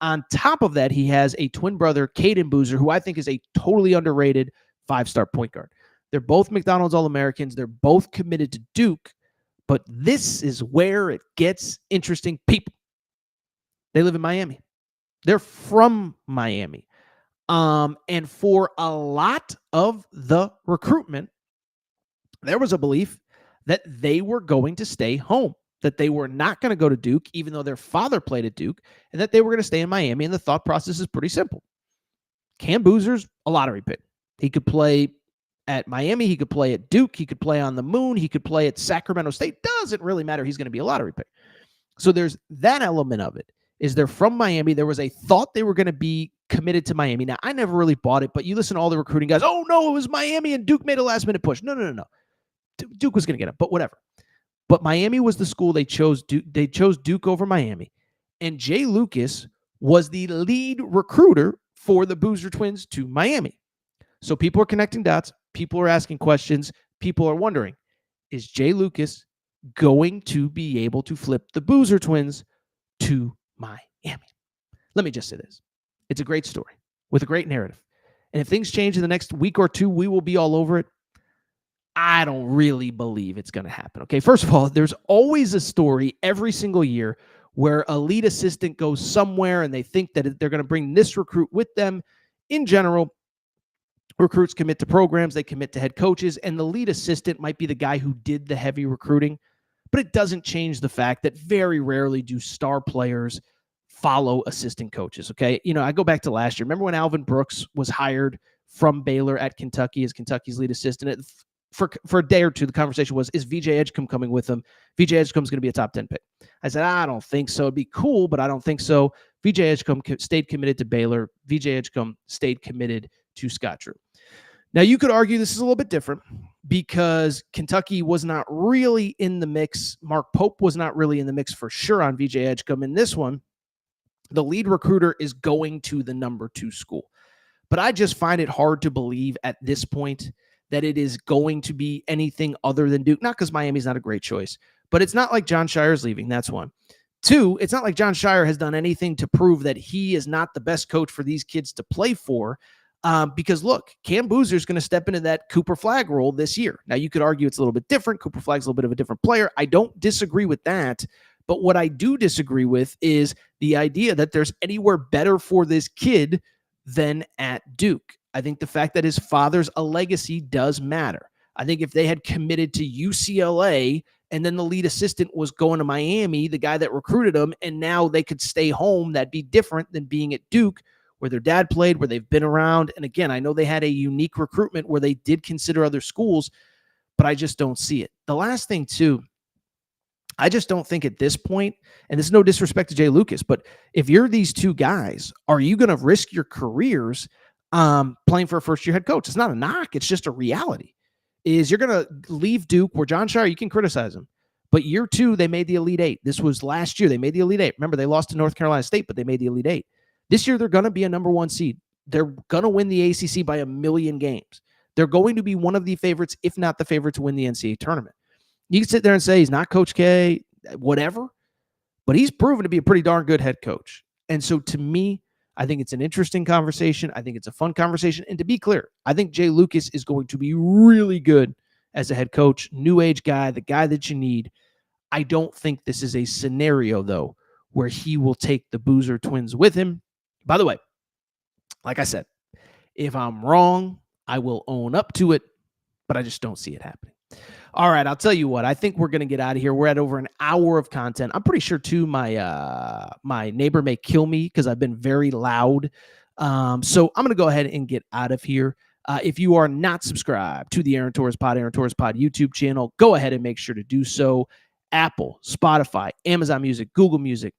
On top of that, he has a twin brother, Caden Boozer, who I think is a totally underrated five-star point guard. They're both McDonald's All-Americans. They're both committed to Duke. But this is where it gets interesting. People, they live in Miami. They're from Miami. And for a lot of the recruitment, there was a belief that they were going to stay home, that they were not going to go to Duke, even though their father played at Duke, and that they were going to stay in Miami. And the thought process is pretty simple. Cam Boozer's a lottery pick. He could play at Miami, he could play at Duke, he could play on the moon, he could play at Sacramento State. Doesn't really matter. He's going to be a lottery pick. So there's that element of it. Is they're from Miami. There was a thought they were going to be committed to Miami. Now, I never really bought it, but you listen to all the recruiting guys. Oh, no, it was Miami and Duke made a last-minute push. No. Duke was going to get it, but whatever. But Miami was the school they chose. They chose Duke over Miami. And Jay Lucas was the lead recruiter for the Boozer Twins to Miami. So people are connecting dots. People are asking questions. People are wondering, is Jay Lucas going to be able to flip the Boozer Twins to Miami? Let me just say this. It's a great story with a great narrative. And if things change in the next week or two, we will be all over it. I don't really believe it's going to happen. Okay, first of all, there's always a story every single year where a lead assistant goes somewhere and they think that they're going to bring this recruit with them. In general, recruits commit to programs, they commit to head coaches, and the lead assistant might be the guy who did the heavy recruiting, but it doesn't change the fact that very rarely do star players follow assistant coaches, okay? I go back to last year. Remember when Alvin Brooks was hired from Baylor at Kentucky as Kentucky's lead assistant? for a day or two, the conversation was, is VJ Edgecombe coming with him? VJ Edgecombe's going to be a top 10 pick. I said, I don't think so. It'd be cool, but I don't think so. VJ Edgecombe stayed committed to Baylor. VJ Edgecombe stayed committed to Scott Drew. Now, you could argue this is a little bit different because Kentucky was not really in the mix. Mark Pope was not really in the mix for sure on VJ Edgecombe. In this one, the lead recruiter is going to the number 2 school. But I just find it hard to believe at this point that it is going to be anything other than Duke. Not because Miami's not a great choice, but it's not like John Shire's leaving. That's one. 2, it's not like John Shire has done anything to prove that he is not the best coach for these kids to play for. Because look, Cam Boozer's going to step into that Cooper Flagg role this year. Now, you could argue it's a little bit different. Cooper Flagg's a little bit of a different player. I don't disagree with that. But what I do disagree with is the idea that there's anywhere better for this kid than at Duke. I think the fact that his father's a legacy does matter. I think if they had committed to UCLA and then the lead assistant was going to Miami, the guy that recruited him, and now they could stay home, that'd be different than being at Duke, where their dad played, where they've been around. And again, I know they had a unique recruitment where they did consider other schools, but I just don't see it. The last thing, too, I just don't think at this point, and this is no disrespect to Jay Lucas, but if you're these 2 guys, are you going to risk your careers playing for a first-year head coach? It's not a knock. It's just a reality. Is you're going to leave Duke, where John Shire, you can criticize him, but year 2, they made the Elite 8. This was last year. They made the Elite 8. Remember, they lost to North Carolina State, but they made the Elite 8. This year, they're going to be a number 1 seed. They're going to win the ACC by 1,000,000 games. They're going to be one of the favorites, if not the favorite, to win the NCAA tournament. You can sit there and say he's not Coach K, whatever, but he's proven to be a pretty darn good head coach. And so to me, I think it's an interesting conversation. I think it's a fun conversation. And to be clear, I think Jay Lucas is going to be really good as a head coach, new age guy, the guy that you need. I don't think this is a scenario, though, where he will take the Boozer twins with him. By the way, like I said, if I'm wrong, I will own up to it, but I just don't see it happening. All right, I'll tell you what. I think we're going to get out of here. We're at over an hour of content. I'm pretty sure, too, my neighbor may kill me because I've been very loud. So I'm going to go ahead and get out of here. If you are not subscribed to the Aaron Torres Pod YouTube channel, go ahead and make sure to do so. Apple, Spotify, Amazon Music, Google Music,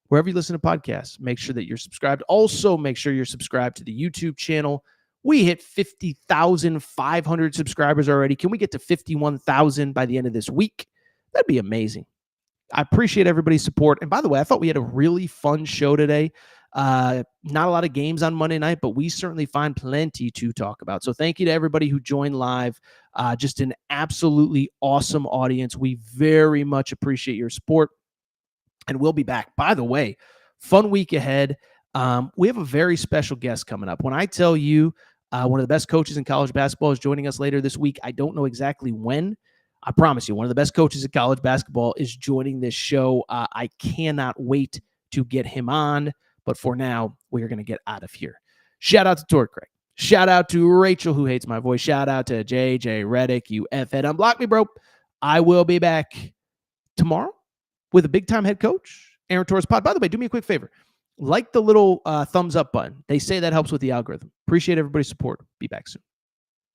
wherever you listen to podcasts, make sure that you're subscribed. Also, make sure you're subscribed to the YouTube channel. We hit 50,500 subscribers already. Can we get to 51,000 by the end of this week? That'd be amazing. I appreciate everybody's support. And by the way, I thought we had a really fun show today. Not a lot of games on Monday night, but we certainly find plenty to talk about. So thank you to everybody who joined live. Just an absolutely awesome audience. We very much appreciate your support. And we'll be back. By the way, fun week ahead. We have a very special guest coming up. When I tell you one of the best coaches in college basketball is joining us later this week, I don't know exactly when. I promise you, one of the best coaches in college basketball is joining this show. I cannot wait to get him on. But for now, we are going to get out of here. Shout out to Torque Craig. Shout out to Rachel, who hates my voice. Shout out to JJ Reddick. You F-head. Unblock me, bro. I will be back tomorrow with a big-time head coach, Aaron Torres Pod. By the way, do me a quick favor. Like the little thumbs up button. They say that helps with the algorithm. Appreciate everybody's support. Be back soon.